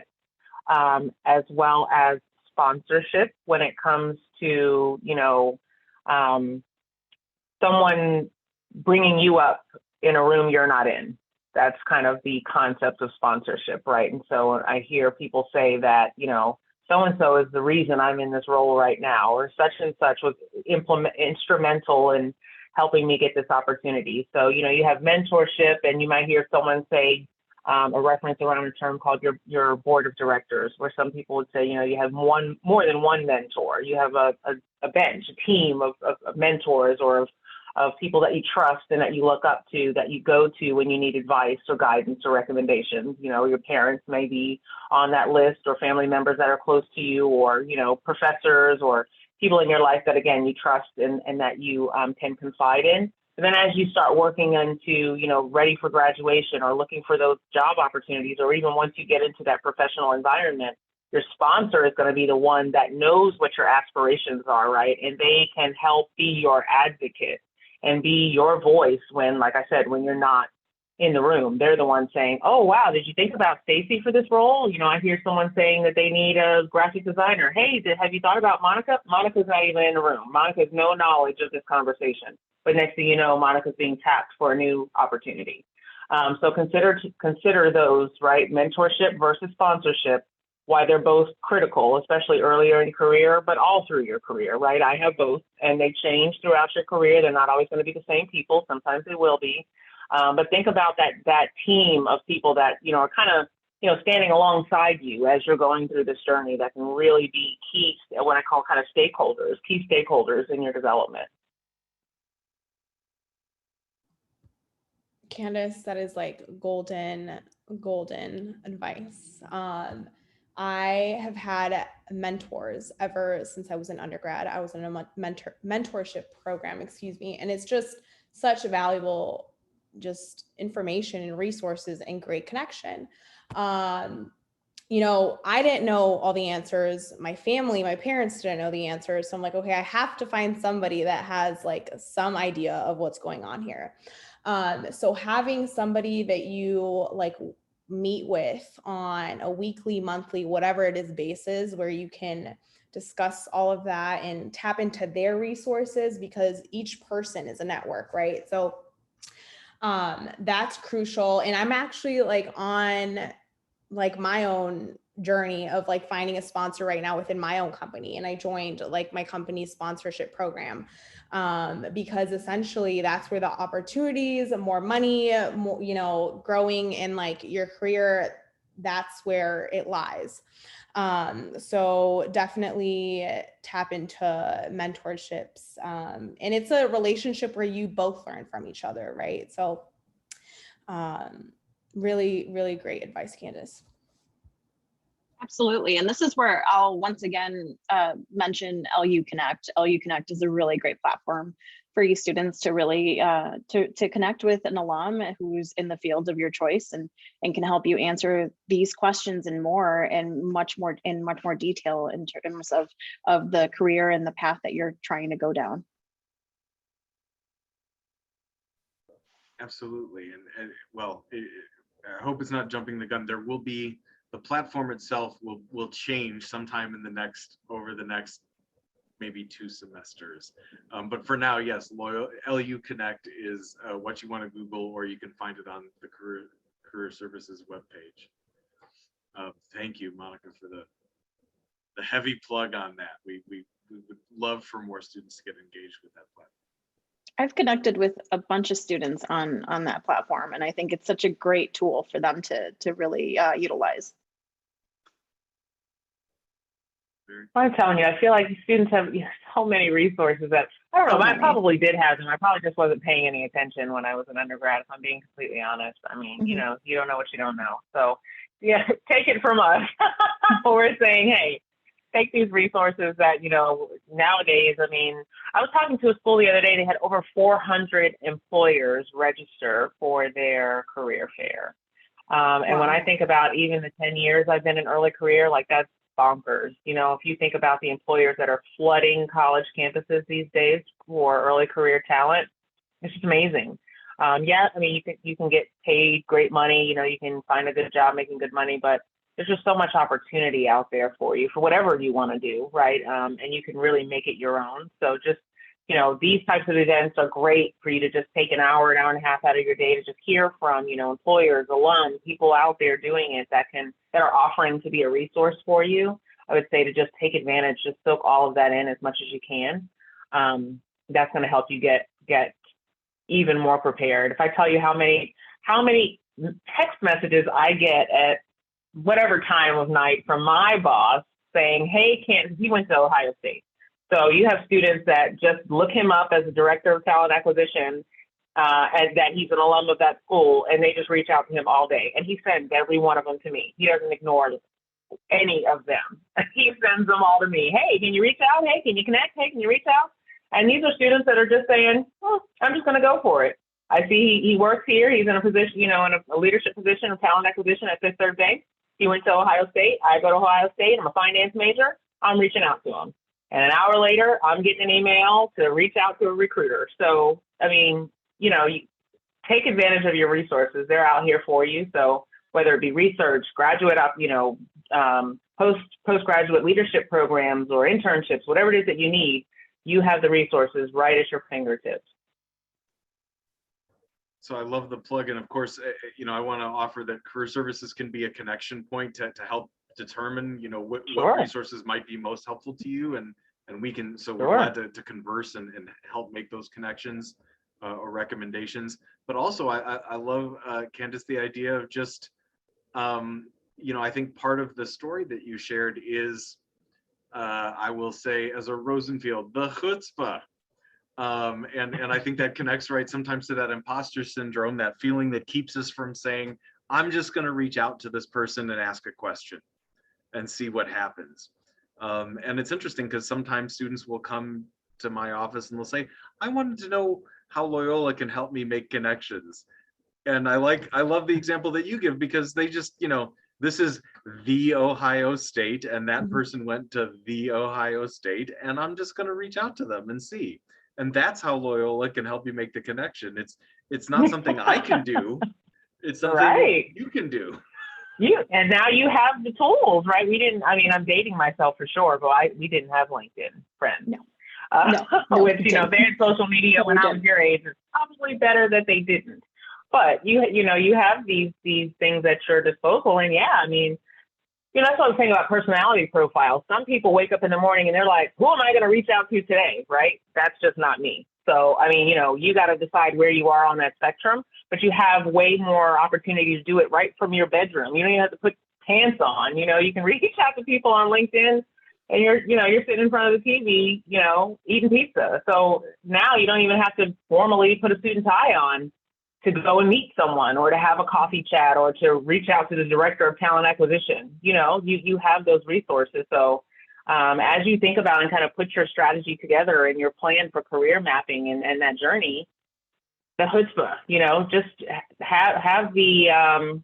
as well as sponsorship when it comes to, you know, someone bringing you up in a room you're not in. That's kind of the concept of sponsorship, right? And so I hear people say that, you know, so-and-so is the reason I'm in this role right now, or such and such was instrumental in helping me get this opportunity. So, you know, you have mentorship, and you might hear someone say a reference around a term called your board of directors, where some people would say, you know, you have more than one mentor. You have a bench, a team of mentors, or of people that you trust and that you look up to, that you go to when you need advice or guidance or recommendations. You know, your parents may be on that list, or family members that are close to you, or, you know, professors or people in your life that, again, you trust and that you can confide in. But then as you start working into, ready for graduation or looking for those job opportunities, or even once you get into that professional environment, your sponsor is going to be the one that knows what your aspirations are, right? And they can help be your advocate and be your voice when, like I said, when you're not in the room. They're the ones saying, oh, wow, did you think about Stacy for this role? I hear someone saying that they need a graphic designer. Hey, have you thought about Monica? Monica's not even in the room. Monica has no knowledge of this conversation. But next thing you know, Monica's being tapped for a new opportunity. So consider those, right? Mentorship versus sponsorship, why they're both critical, especially earlier in career, but all through your career, right? I have both, and they change throughout your career. They're not always going to be the same people. Sometimes they will be. But think about that team of people that, are kind of, standing alongside you as you're going through this journey that can really be key, what I call kind of key stakeholders in your development. Candice, that is like golden advice. I have had mentors ever since I was an undergrad. I was in a mentorship program, and it's just such a valuable just information and resources and great connection. I didn't know all the answers. My parents didn't know the answers. So I'm like, okay, I have to find somebody that has like some idea of what's going on here. So having somebody that you like meet with on a weekly, monthly, whatever it is basis, where you can discuss all of that and tap into their resources, because each person is a network, right? So that's crucial. And I'm actually like on like my own journey of like finding a sponsor right now within my own company. And I joined like my company's sponsorship program because essentially that's where the opportunities, more money, more, growing in like your career, that's where it lies. So definitely tap into mentorships. And it's a relationship where you both learn from each other, right? So really, really great advice, Candice. Absolutely. And this is where I'll once again mention LU Connect. LU Connect is a really great platform for you students to really to connect with an alum who's in the field of your choice and can help you answer these questions and more and much more detail in terms of the career and the path that you're trying to go down. Absolutely. And well, I hope it's not jumping the gun. There will be, the platform itself will change sometime in over the next maybe 2 semesters. But for now, yes, LU Connect is what you want to Google, or you can find it on the Career Services webpage. Thank you, Monica, for the heavy plug on that. We would love for more students to get engaged with that platform. I've connected with a bunch of students on that platform, and I think it's such a great tool for them to really utilize. I'm telling you, I feel like students have so many resources that, I don't know, I probably did have them. I probably just wasn't paying any attention when I was an undergrad, if I'm being completely honest. I mean, you don't know what you don't know. So yeah, take it from us. We're saying, hey, take these resources that, nowadays, I mean, I was talking to a school the other day, they had over 400 employers register for their career fair. And when I think about even the 10 years I've been in early career, like that's bonkers. If you think about the employers that are flooding college campuses these days for early career talent, it's just amazing. Yeah, I mean, you can get paid great money, you can find a good job making good money, but there's just so much opportunity out there for you for whatever you want to do, right? And you can really make it your own. So just, these types of events are great for you to just take an hour and a half out of your day to just hear from, employers, alum, people out there doing it that are offering to be a resource for you. I would say to just take advantage, just soak all of that in as much as you can. That's going to help you get even more prepared. If I tell you how many text messages I get at whatever time of night from my boss saying, hey, he went to Ohio State. So you have students that just look him up as a director of talent acquisition, and that he's an alum of that school, and they just reach out to him all day. And he sends every one of them to me. He doesn't ignore any of them. He sends them all to me. Hey, can you reach out? Hey, can you connect? Hey, can you reach out? And these are students that are just saying, well, I'm just going to go for it. I see he works here. He's in a position, you know, in a leadership position, a talent acquisition at Fifth Third Bank. He went to Ohio State. I go to Ohio State. I'm a finance major. I'm reaching out to him. And an hour later, I'm getting an email to reach out to a recruiter. So, I mean, you know, you take advantage of your resources. They're out here for you. So whether it be research, graduate, you know, postgraduate leadership programs or internships, whatever it is that you need, you have the resources right at your fingertips. So I love the plug. And of course, you know, I want to offer that career services can be a connection point to help determine, you know, what resources might be most helpful to you. And we can, so we're glad to converse and help make those connections or recommendations. But also I love, Candice, the idea of just, you know, I think part of the story that you shared is, I will say as a Rosenfield, the chutzpah. And I think that connects right sometimes to that imposter syndrome, that feeling that keeps us from saying, I'm just going to reach out to this person and ask a question and see what happens. And it's interesting because sometimes students will come to my office and they'll say, I wanted to know how Loyola can help me make connections. And I love the example that you give, because they just, you know, this is the Ohio State and that person went to the Ohio State, and I'm just going to reach out to them and see. And that's how Loyola can help you make the connection. It's not something I can do. It's something you can do. And now you have the tools, right? We didn't, I mean, I'm dating myself for sure, but we didn't have LinkedIn, friends. No. With, you know, they had social media when I was your age. It's probably better that they didn't. But you know, you have these things at your disposal. And yeah, I mean, you know, that's what I'm saying about personality profiles. Some people wake up in the morning and they're like, who am I going to reach out to today? Right? That's just not me. So, I mean, you know, you got to decide where you are on that spectrum, but you have way more opportunity to do it right from your bedroom. You don't even have to put pants on. You know, you can reach out to people on LinkedIn and you're sitting in front of the TV, you know, eating pizza. So now you don't even have to formally put a suit and tie on to go and meet someone or to have a coffee chat or to reach out to the director of talent acquisition. You know, you have those resources. So as you think about and kind of put your strategy together and your plan for career mapping and that journey, the chutzpah, you know, just have the,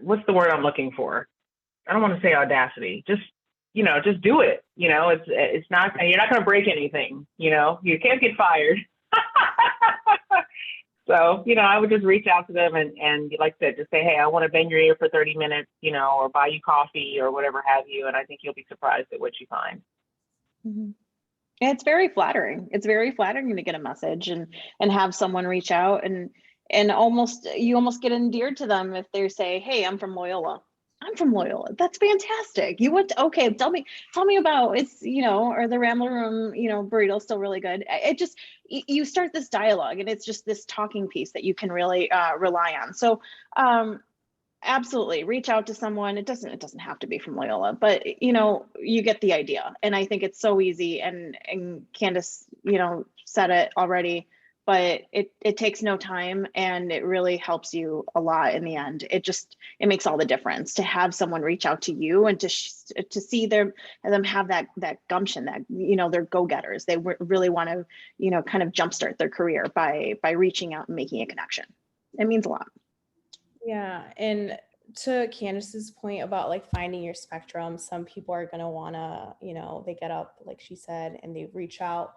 what's the word I'm looking for? I don't want to say audacity, just, you know, just do it. You know, it's not, you're not going to break anything, you know, you can't get fired. So, you know, I would just reach out to them and like I said, just say, hey, I want to bend your ear for 30 minutes, you know, or buy you coffee or whatever have you. And I think you'll be surprised at what you find. And it's very flattering. It's very flattering to get a message and have someone reach out and you almost get endeared to them if they say, hey, I'm from Loyola. I'm from Loyola. That's fantastic. You went to, okay, tell me about, it's, you know, are the Rambler Room, you know, burrito still really good? It just, you start this dialogue and it's just this talking piece that you can really rely on. So absolutely reach out to someone. It doesn't have to be from Loyola, but you know, you get the idea. And I think it's so easy, and Candice, you know, said it already, but it takes no time and it really helps you a lot in the end. It makes all the difference to have someone reach out to you and to see them have that gumption, that, you know, they're go-getters. They really want to, you know, kind of jumpstart their career by reaching out and making a connection. It means a lot. Yeah. And to Candice's point about like finding your spectrum, some people are going to want to, you know, they get up, like she said, and they reach out.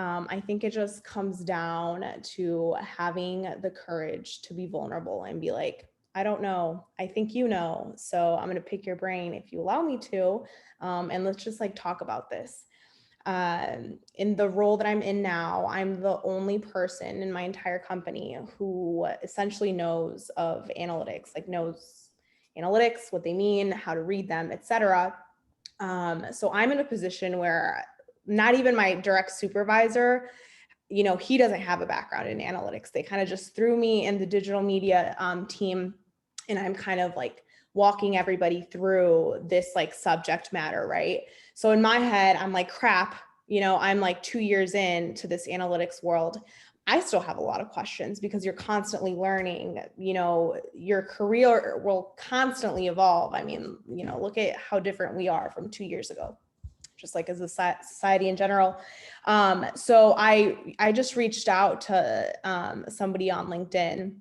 I think it just comes down to having the courage to be vulnerable and be like, I don't know. I think you know. So I'm going to pick your brain if you allow me to. And let's just like talk about this. In the role that I'm in now, I'm the only person in my entire company who essentially knows of analytics, like knows analytics, what they mean, how to read them, etc. So I'm in a position where not even my direct supervisor, you know, he doesn't have a background in analytics. They kind of just threw me in the digital media team, and I'm kind of like walking everybody through this like subject matter, right? So in my head, I'm like, crap, you know, I'm like 2 years into this analytics world. I still have a lot of questions because you're constantly learning, you know, your career will constantly evolve. I mean, you know, look at how different we are from 2 years ago. just like as a society in general. So I just reached out to somebody on LinkedIn,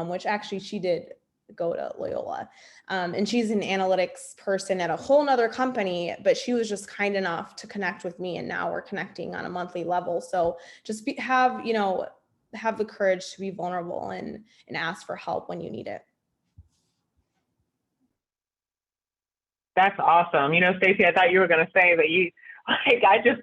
which actually she did go to Loyola. And she's an analytics person at a whole nother company, but she was just kind enough to connect with me, and now we're connecting on a monthly level. So just have the courage to be vulnerable and ask for help when you need it. That's awesome. You know, Stacy, I thought you were going to say that you, like, I just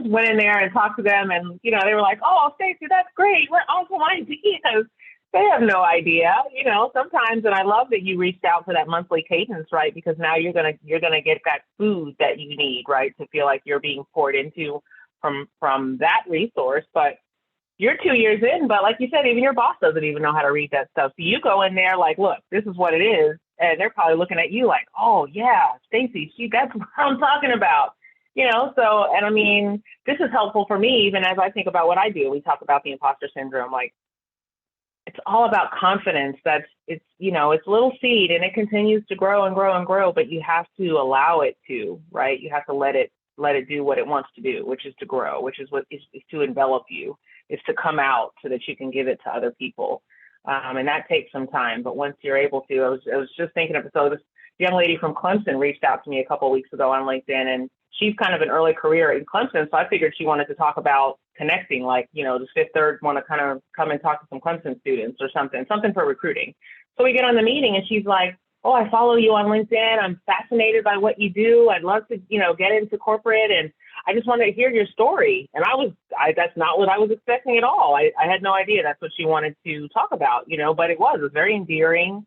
went in there and talked to them, and, you know, they were like, oh, Stacy, that's great. What awesome ideas. They have no idea, you know, sometimes. And I love that you reached out to that monthly cadence, right? Because now you're going to get that food that you need, right? To feel like you're being poured into from that resource. But you're 2 years in, but like you said, even your boss doesn't even know how to read that stuff. So you go in there like, look, this is what it is. And they're probably looking at you like, oh yeah, Stacy, that's what I'm talking about. You know, so, and I mean, this is helpful for me, even as I think about what I do. We talk about the imposter syndrome, like, it's all about confidence. It's a little seed, and it continues to grow and grow and grow, but you have to allow it to, right? You have to let it do what it wants to do, which is to grow, which is what is to envelop you, is to come out so that you can give it to other people. And that takes some time, but once you're able to, I was just thinking of, so this young lady from Clemson reached out to me a couple of weeks ago on LinkedIn, and she's kind of an early career in Clemson. So I figured she wanted to talk about connecting, like, you know, does Fifth Third want to kind of come and talk to some Clemson students or something for recruiting. So we get on the meeting, and she's like, oh, I follow you on LinkedIn. I'm fascinated by what you do. I'd love to, you know, get into corporate, and I just wanted to hear your story. And that's not what I was expecting at all. I had no idea that's what she wanted to talk about, you know, but it was very endearing.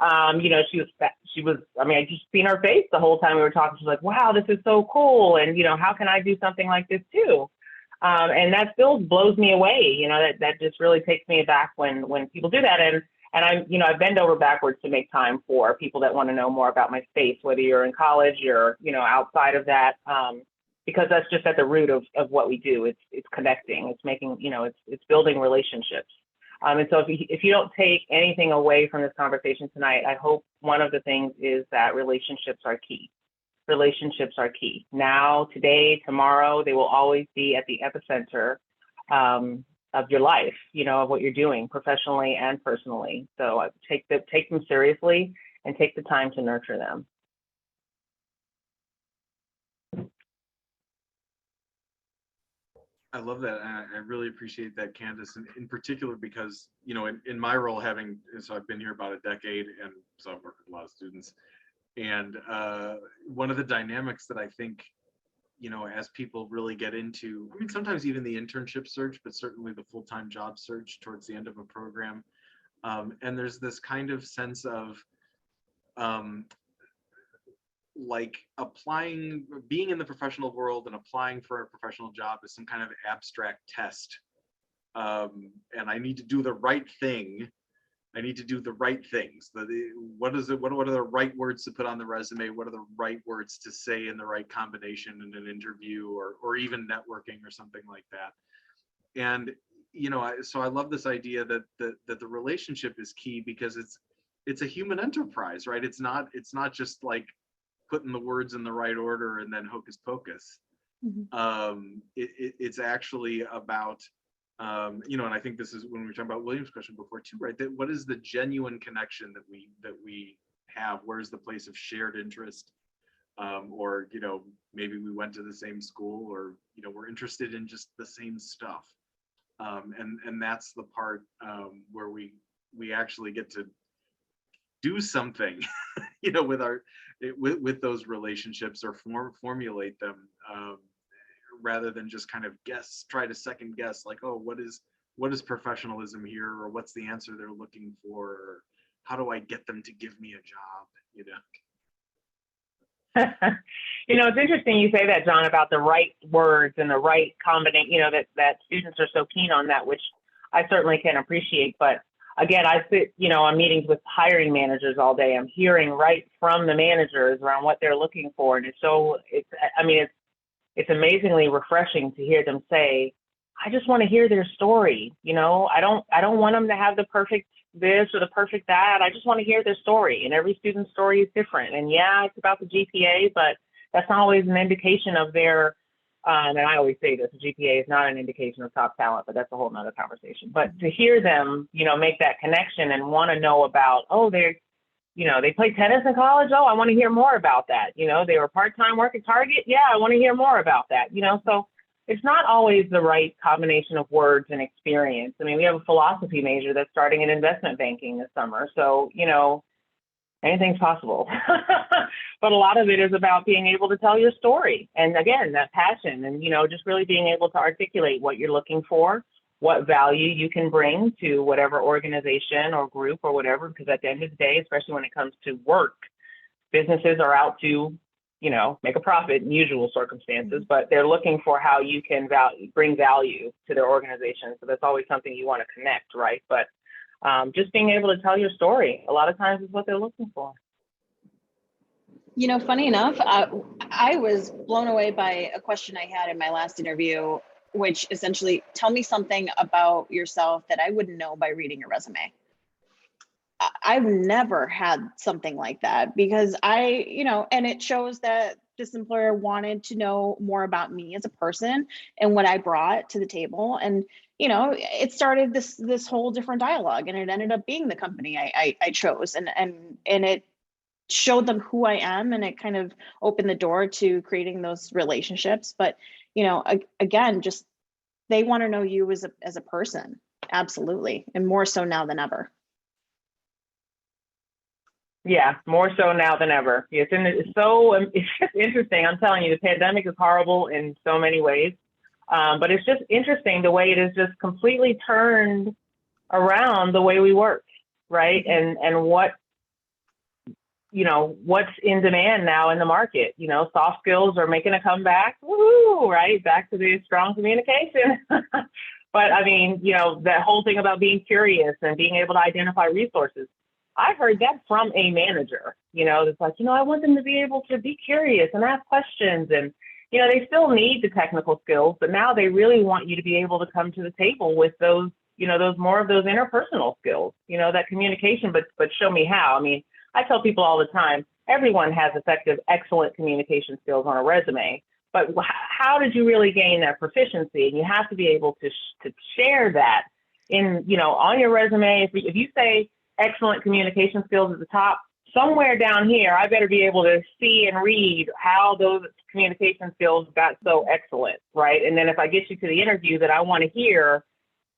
You know, I just seen her face the whole time we were talking. She's like, wow, this is so cool. And, you know, how can I do something like this too? And that still blows me away. You know, that just really takes me aback when people do that. And I bend over backwards to make time for people that want to know more about my space, whether you're in college or, you know, outside of that, because that's just at the root of what we do. It's connecting, it's making, you know, it's building relationships. And so if you don't take anything away from this conversation tonight, I hope one of the things is that relationships are key. Relationships are key. Now, today, tomorrow, they will always be at the epicenter of your life, you know, of what you're doing professionally and personally. So take them seriously and take the time to nurture them. I love that. I really appreciate that, Candice, and in particular because, you know, in my role, so I've been here about a decade, and so I've worked with a lot of students. And one of the dynamics that I think, you know, as people really get into, I mean, sometimes even the internship search, but certainly the full-time job search towards the end of a program. And there's this kind of sense of like being in the professional world and applying for a professional job is some kind of abstract test. And I need to do the right thing. I need to do the right things. What are the right words to put on the resume? What are the right words to say in the right combination in an interview or even networking or something like that? And, you know, so I love this idea that the relationship is key, because it's a human enterprise, right? It's not just like putting the words in the right order and then hocus pocus. Mm-hmm. It's actually about, you know, and I think this is when we were talking about William's question before too, right? That what is the genuine connection that we have? Where's the place of shared interest? Or, you know, maybe we went to the same school, or, you know, we're interested in just the same stuff. And that's the part where we actually get to do something, you know, with those relationships, or formulate them, rather than just kind of try to second guess, like, oh, what is professionalism here, or what's the answer they're looking for, or how do I get them to give me a job, you know? You know, it's interesting you say that, John, about the right words and the right combination, you know, that students are so keen on that, which I certainly can appreciate. But again, I sit, you know, on meetings with hiring managers all day. I'm hearing right from the managers around what they're looking for. And it's amazingly refreshing to hear them say, I just want to hear their story. You know, I don't want them to have the perfect this or the perfect that. I just want to hear their story, and every student's story is different. And yeah, it's about the GPA, but that's not always an indication of their, and I always say this, GPA is not an indication of top talent, but that's a whole nother conversation. But to hear them, make that connection and want to know about, oh, they played tennis in college. Oh, I want to hear more about that. They were part-time work at Target. Yeah, I want to hear more about that. So it's not always the right combination of words and experience. I mean, we have a philosophy major that's starting in investment banking this summer. So, anything's possible. But a lot of it is about being able to tell your story. And again, that passion and, just really being able to articulate what you're looking for, what value you can bring to whatever organization or group or whatever, because at the end of the day, especially when it comes to work, businesses are out to, make a profit in usual circumstances, but they're looking for how you can bring value to their organization. So that's always something you want to connect, right? But just being able to tell your story, a lot of times is what they're looking for. Funny enough, I was blown away by a question I had in my last interview, which essentially, tell me something about yourself that I wouldn't know by reading your resume. I've never had something like that because and it shows that this employer wanted to know more about me as a person and what I brought to the table. And, it started this whole different dialogue, and it ended up being the company I chose, and it showed them who I am, and it kind of opened the door to creating those relationships. But, again, just they want to know you as a person. Absolutely. And more so now than ever. Yeah, more so now than ever. Yes, and it's just interesting. I'm telling you, the pandemic is horrible in so many ways, but it's just interesting the way it has just completely turned around the way we work, right? And what what's in demand now in the market. Soft skills are making a comeback. Woohoo! Right, back to the strong communication. But I mean, that whole thing about being curious and being able to identify resources. I heard that from a manager, that's like, I want them to be able to be curious and ask questions. And, they still need the technical skills, but now they really want you to be able to come to the table with those, those more of those interpersonal skills, that communication, but show me how. I mean, I tell people all the time, everyone has effective, excellent communication skills on a resume, but how did you really gain that proficiency? And you have to be able to share that in, on your resume. If you say, excellent communication skills at the top, somewhere down here, I better be able to see and read how those communication skills got so excellent, right? And then if I get you to the interview, that I want to hear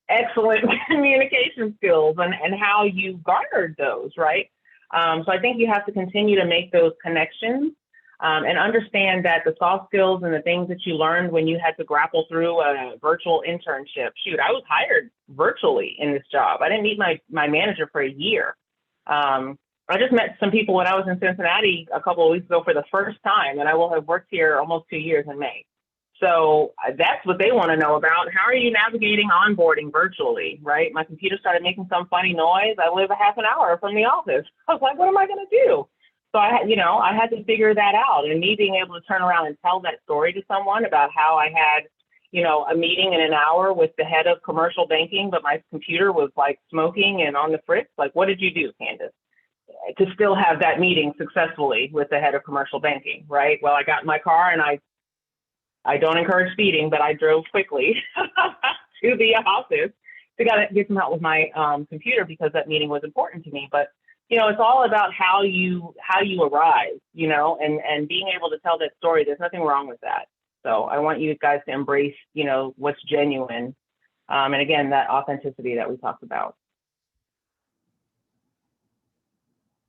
excellent communication skills and how you garnered those, right? So I think you have to continue to make those connections and understand that the soft skills and the things that you learned when you had to grapple through a virtual internship. Shoot, I was hired virtually in this job. I didn't meet my manager for a year. I just met some people when I was in Cincinnati a couple of weeks ago for the first time, and I will have worked here almost 2 years in May. So that's what they want to know about. How are you navigating onboarding virtually, right? My computer started making some funny noise. I live a half an hour from the office. I was like, what am I going to do? So I had to figure that out, and me being able to turn around and tell that story to someone about how I had, a meeting in an hour with the head of commercial banking, but my computer was like smoking and on the fritz. Like, what did you do, Candice, to still have that meeting successfully with the head of commercial banking, right? Well, I got in my car, and I don't encourage speeding, but I drove quickly to the office to get some help with my computer because that meeting was important to me. But it's all about how you arrive, and being able to tell that story. There's nothing wrong with that. So I want you guys to embrace, what's genuine. And again, that authenticity that we talked about.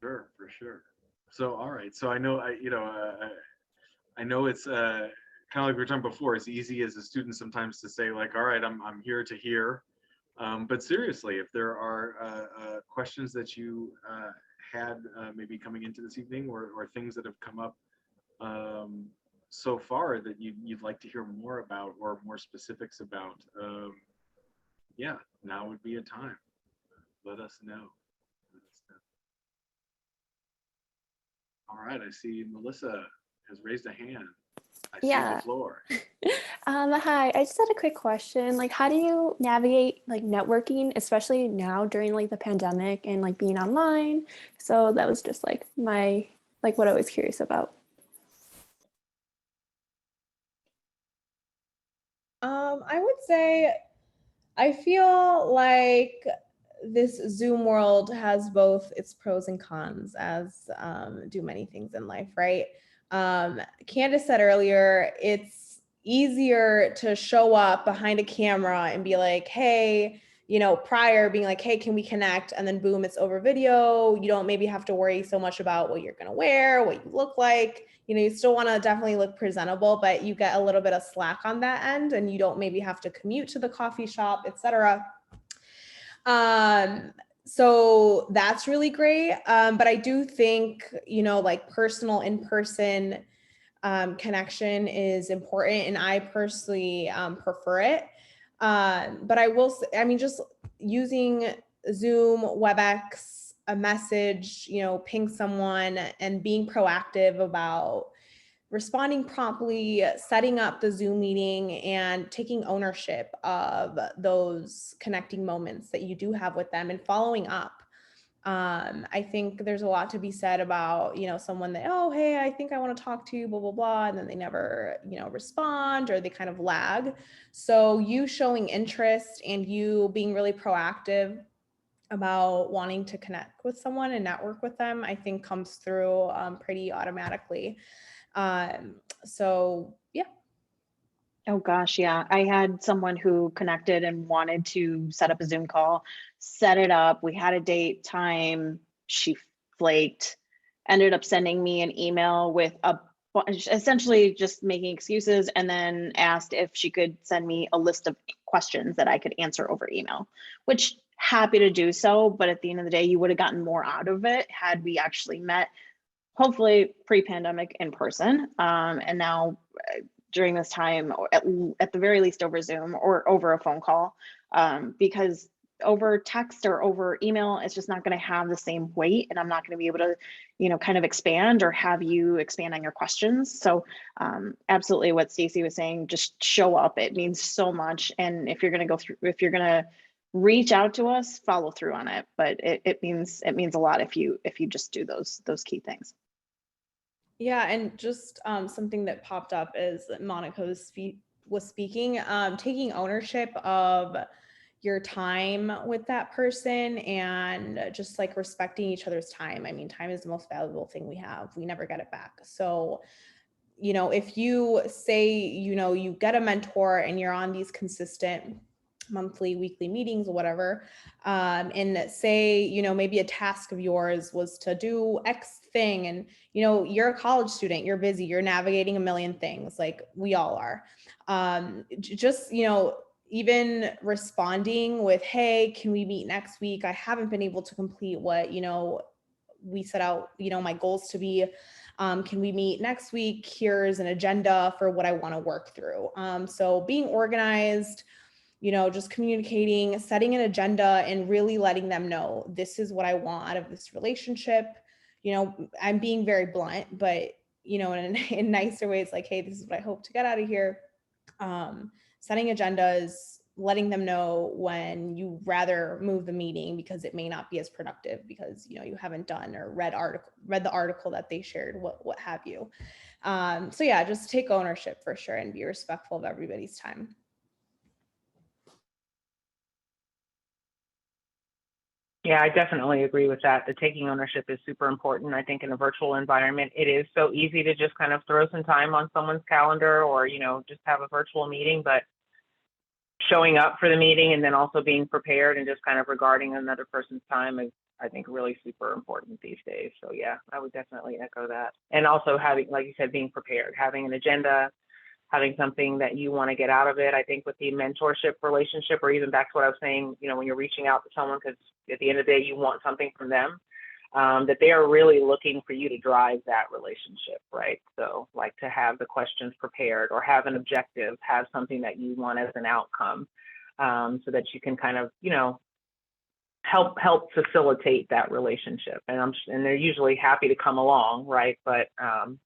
Sure, for sure. So, all right. So I know, I know it's kind of like we were talking before. It's easy as a student sometimes to say like, all right, I'm here to hear. But seriously, if there are questions that you had maybe coming into this evening, or things that have come up so far that you'd like to hear more about, or more specifics about, yeah, now would be a time. Let us know. All right, I see Melissa has raised a hand. I see the floor. Hi, I just had a quick question. Like, how do you navigate like networking, especially now during like the pandemic and like being online? So that was just like what I was curious about. I would say I feel like this Zoom world has both its pros and cons, as do many things in life, right? Candice said earlier, it's easier to show up behind a camera and be like, hey, prior being like, hey, can we connect? And then boom, it's over video. You don't maybe have to worry so much about what you're going to wear, what you look like. You still want to definitely look presentable, but you get a little bit of slack on that end, and you don't maybe have to commute to the coffee shop, etc. So that's really great. But I do think, like personal in-person connection is important, and I personally prefer it. But I will say, just using Zoom, WebEx, a message, ping someone, and being proactive about responding promptly, setting up the Zoom meeting, and taking ownership of those connecting moments that you do have with them and following up. I think there's a lot to be said about, someone that, oh, hey, I think I want to talk to you, blah, blah, blah. And then they never, respond, or they kind of lag. So you showing interest and you being really proactive about wanting to connect with someone and network with them, I think comes through pretty automatically. So yeah. Oh gosh, yeah. I had someone who connected and wanted to set up a Zoom call, set it up. We had a date, time. She flaked, ended up sending me an email with essentially just making excuses, and then asked if she could send me a list of questions that I could answer over email, which happy to do so. But at the end of the day, you would have gotten more out of it had we actually met, hopefully pre-pandemic, in person. And now during this time, or at the very least over Zoom or over a phone call, because over text or over email, it's just not going to have the same weight, and I'm not going to be able to, kind of expand or have you expand on your questions. So absolutely what Stacy was saying, just show up. It means so much. And if you're going to reach out to us, follow through on it. But it means a lot if you just do those key things. Yeah, and just something that popped up is that Monica was speaking, taking ownership of your time with that person, and just like respecting each other's time. I mean, time is the most valuable thing we have. We never get it back. So, if you say, you get a mentor and you're on these consistent monthly, weekly meetings or whatever, and say, maybe a task of yours was to do X thing, and you're a college student, you're busy, you're navigating a million things, like we all are. Just even responding with, hey, can we meet next week? I haven't been able to complete what we set out my goals to be. Can we meet next week? Here's an agenda for what I want to work through. So being organized, just communicating, setting an agenda, and really letting them know, this is what I want out of this relationship. I'm being very blunt, but, in nicer ways, like, hey, this is what I hope to get out of here. Setting agendas, letting them know when you rather move the meeting because it may not be as productive because, you haven't done or read the article that they shared, what have you. So yeah, just take ownership for sure and be respectful of everybody's time. Yeah, I definitely agree with that. The taking ownership is super important. I think in a virtual environment, it is so easy to just kind of throw some time on someone's calendar, or, just have a virtual meeting, but showing up for the meeting and then also being prepared and just kind of regarding another person's time is, I think, really super important these days. So yeah, I would definitely echo that. And also having, like you said, being prepared, having an agenda, having something that you want to get out of it. I think with the mentorship relationship, or even back to what I was saying, when you're reaching out to someone, because at the end of the day, you want something from them, that they are really looking for you to drive that relationship, right? So like to have the questions prepared, or have an objective, have something that you want as an outcome, so that you can kind of, help facilitate that relationship. And they're usually happy to come along, right? But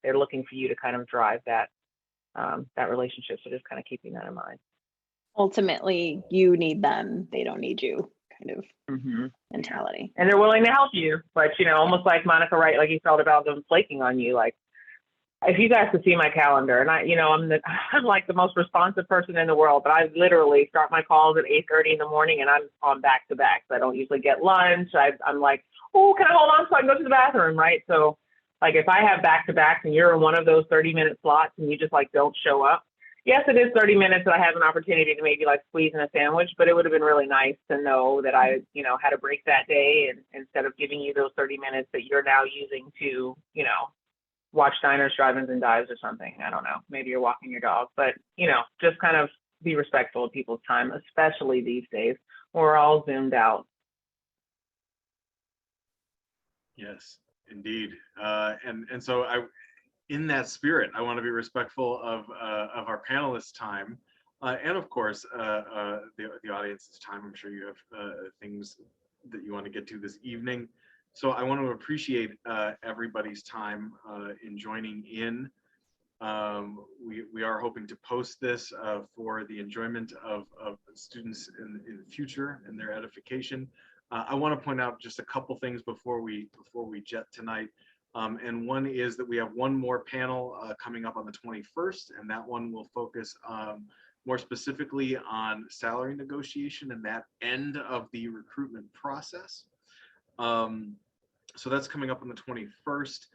they're looking for you to kind of drive that relationship. So just kind of keeping that in mind. Ultimately, you need them, they don't need you, kind of mentality. And they're willing to help you, but almost like Monica, right? Like you felt about them flaking on you, like if you guys could see my calendar, and I'm like the most responsive person in the world, but I literally start my calls at 8:30 in the morning, and I'm on back to back. So I don't usually get lunch. I'm like, oh, can I hold on so I can go to the bathroom, right? So like if I have back to backs and you're in one of those 30-minute slots and you just like don't show up, yes, it is 30 minutes that I have an opportunity to maybe like squeeze in a sandwich, but it would have been really nice to know that I, had a break that day, and instead of giving you those 30 minutes that you're now using to, watch diners, drive-ins, and dives or something. I don't know. Maybe you're walking your dog, but, just kind of be respectful of people's time, especially these days. We're all zoomed out. Yes, indeed. And so in that spirit, I want to be respectful of our panelists' time, and of course the audience's time. I'm sure you have things that you want to get to this evening. So I want to appreciate everybody's time in joining in. We are hoping to post this for the enjoyment of students in the future and their edification. I want to point out just a couple things before we jet tonight. And one is that we have one more panel coming up on the 21st, and that one will focus more specifically on salary negotiation and that end of the recruitment process. So that's coming up on the 21st.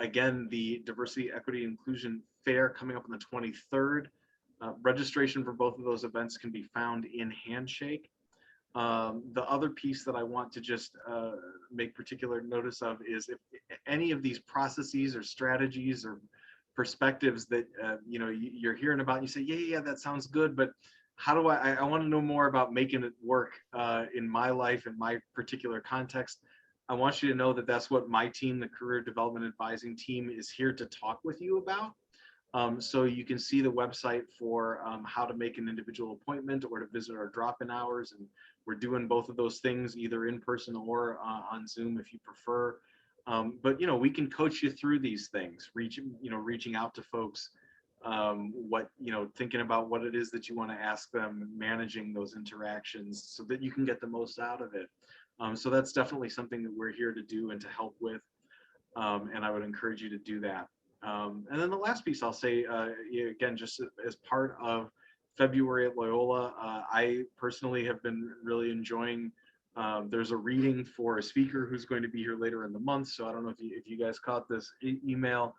Again, the Diversity, Equity, Inclusion Fair coming up on the 23rd. Registration for both of those events can be found in Handshake. The other piece that I want to just make particular notice of is if any of these processes or strategies or perspectives that you're hearing about, and you say, yeah, that sounds good, but how do I want to know more about making it work in my life, in my particular context. I want you to know that that's what my team, the Career Development Advising team, is here to talk with you about. So you can see the website for how to make an individual appointment or to visit our drop-in hours. And we're doing both of those things either in person or on Zoom if you prefer. But we can coach you through these things, reaching out to folks, thinking about what it is that you want to ask them, managing those interactions so that you can get the most out of it. So that's definitely something that we're here to do and to help with. And I would encourage you to do that. And then the last piece I'll say, again, just as part of February at Loyola, I personally have been really enjoying, there's a reading for a speaker who's going to be here later in the month. So I don't know if you guys caught this email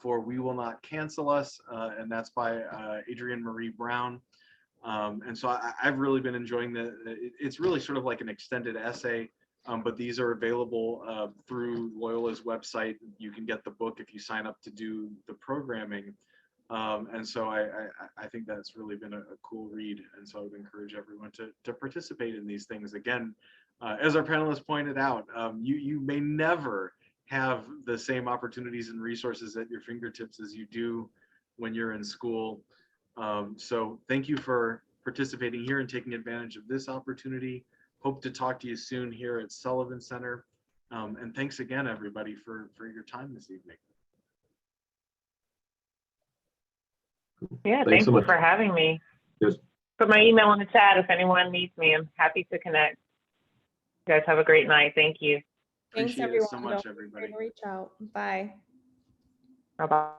for We Will Not Cancel Us, and that's by Adrienne Marie Brown. And so I've really been enjoying it's really sort of like an extended essay, but these are available through Loyola's website. You can get the book if you sign up to do the programming. And so I think that's really been a cool read. And so I would encourage everyone to participate in these things. Again, as our panelists pointed out, you may never have the same opportunities and resources at your fingertips as you do when you're in school. So thank you for participating here and taking advantage of this opportunity. Hope to talk to you soon here at Sullivan Center. And thanks again, everybody, for your time this evening. Yeah, Thanks thank so you much for having me. Yes. Put my email in the chat if anyone needs me. I'm happy to connect. You guys have a great night. Thank you. Thanks, Appreciate everyone. it so much, Don't everybody. forget to reach out. Bye. Bye-bye.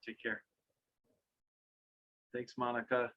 Take care. Thanks, Monica.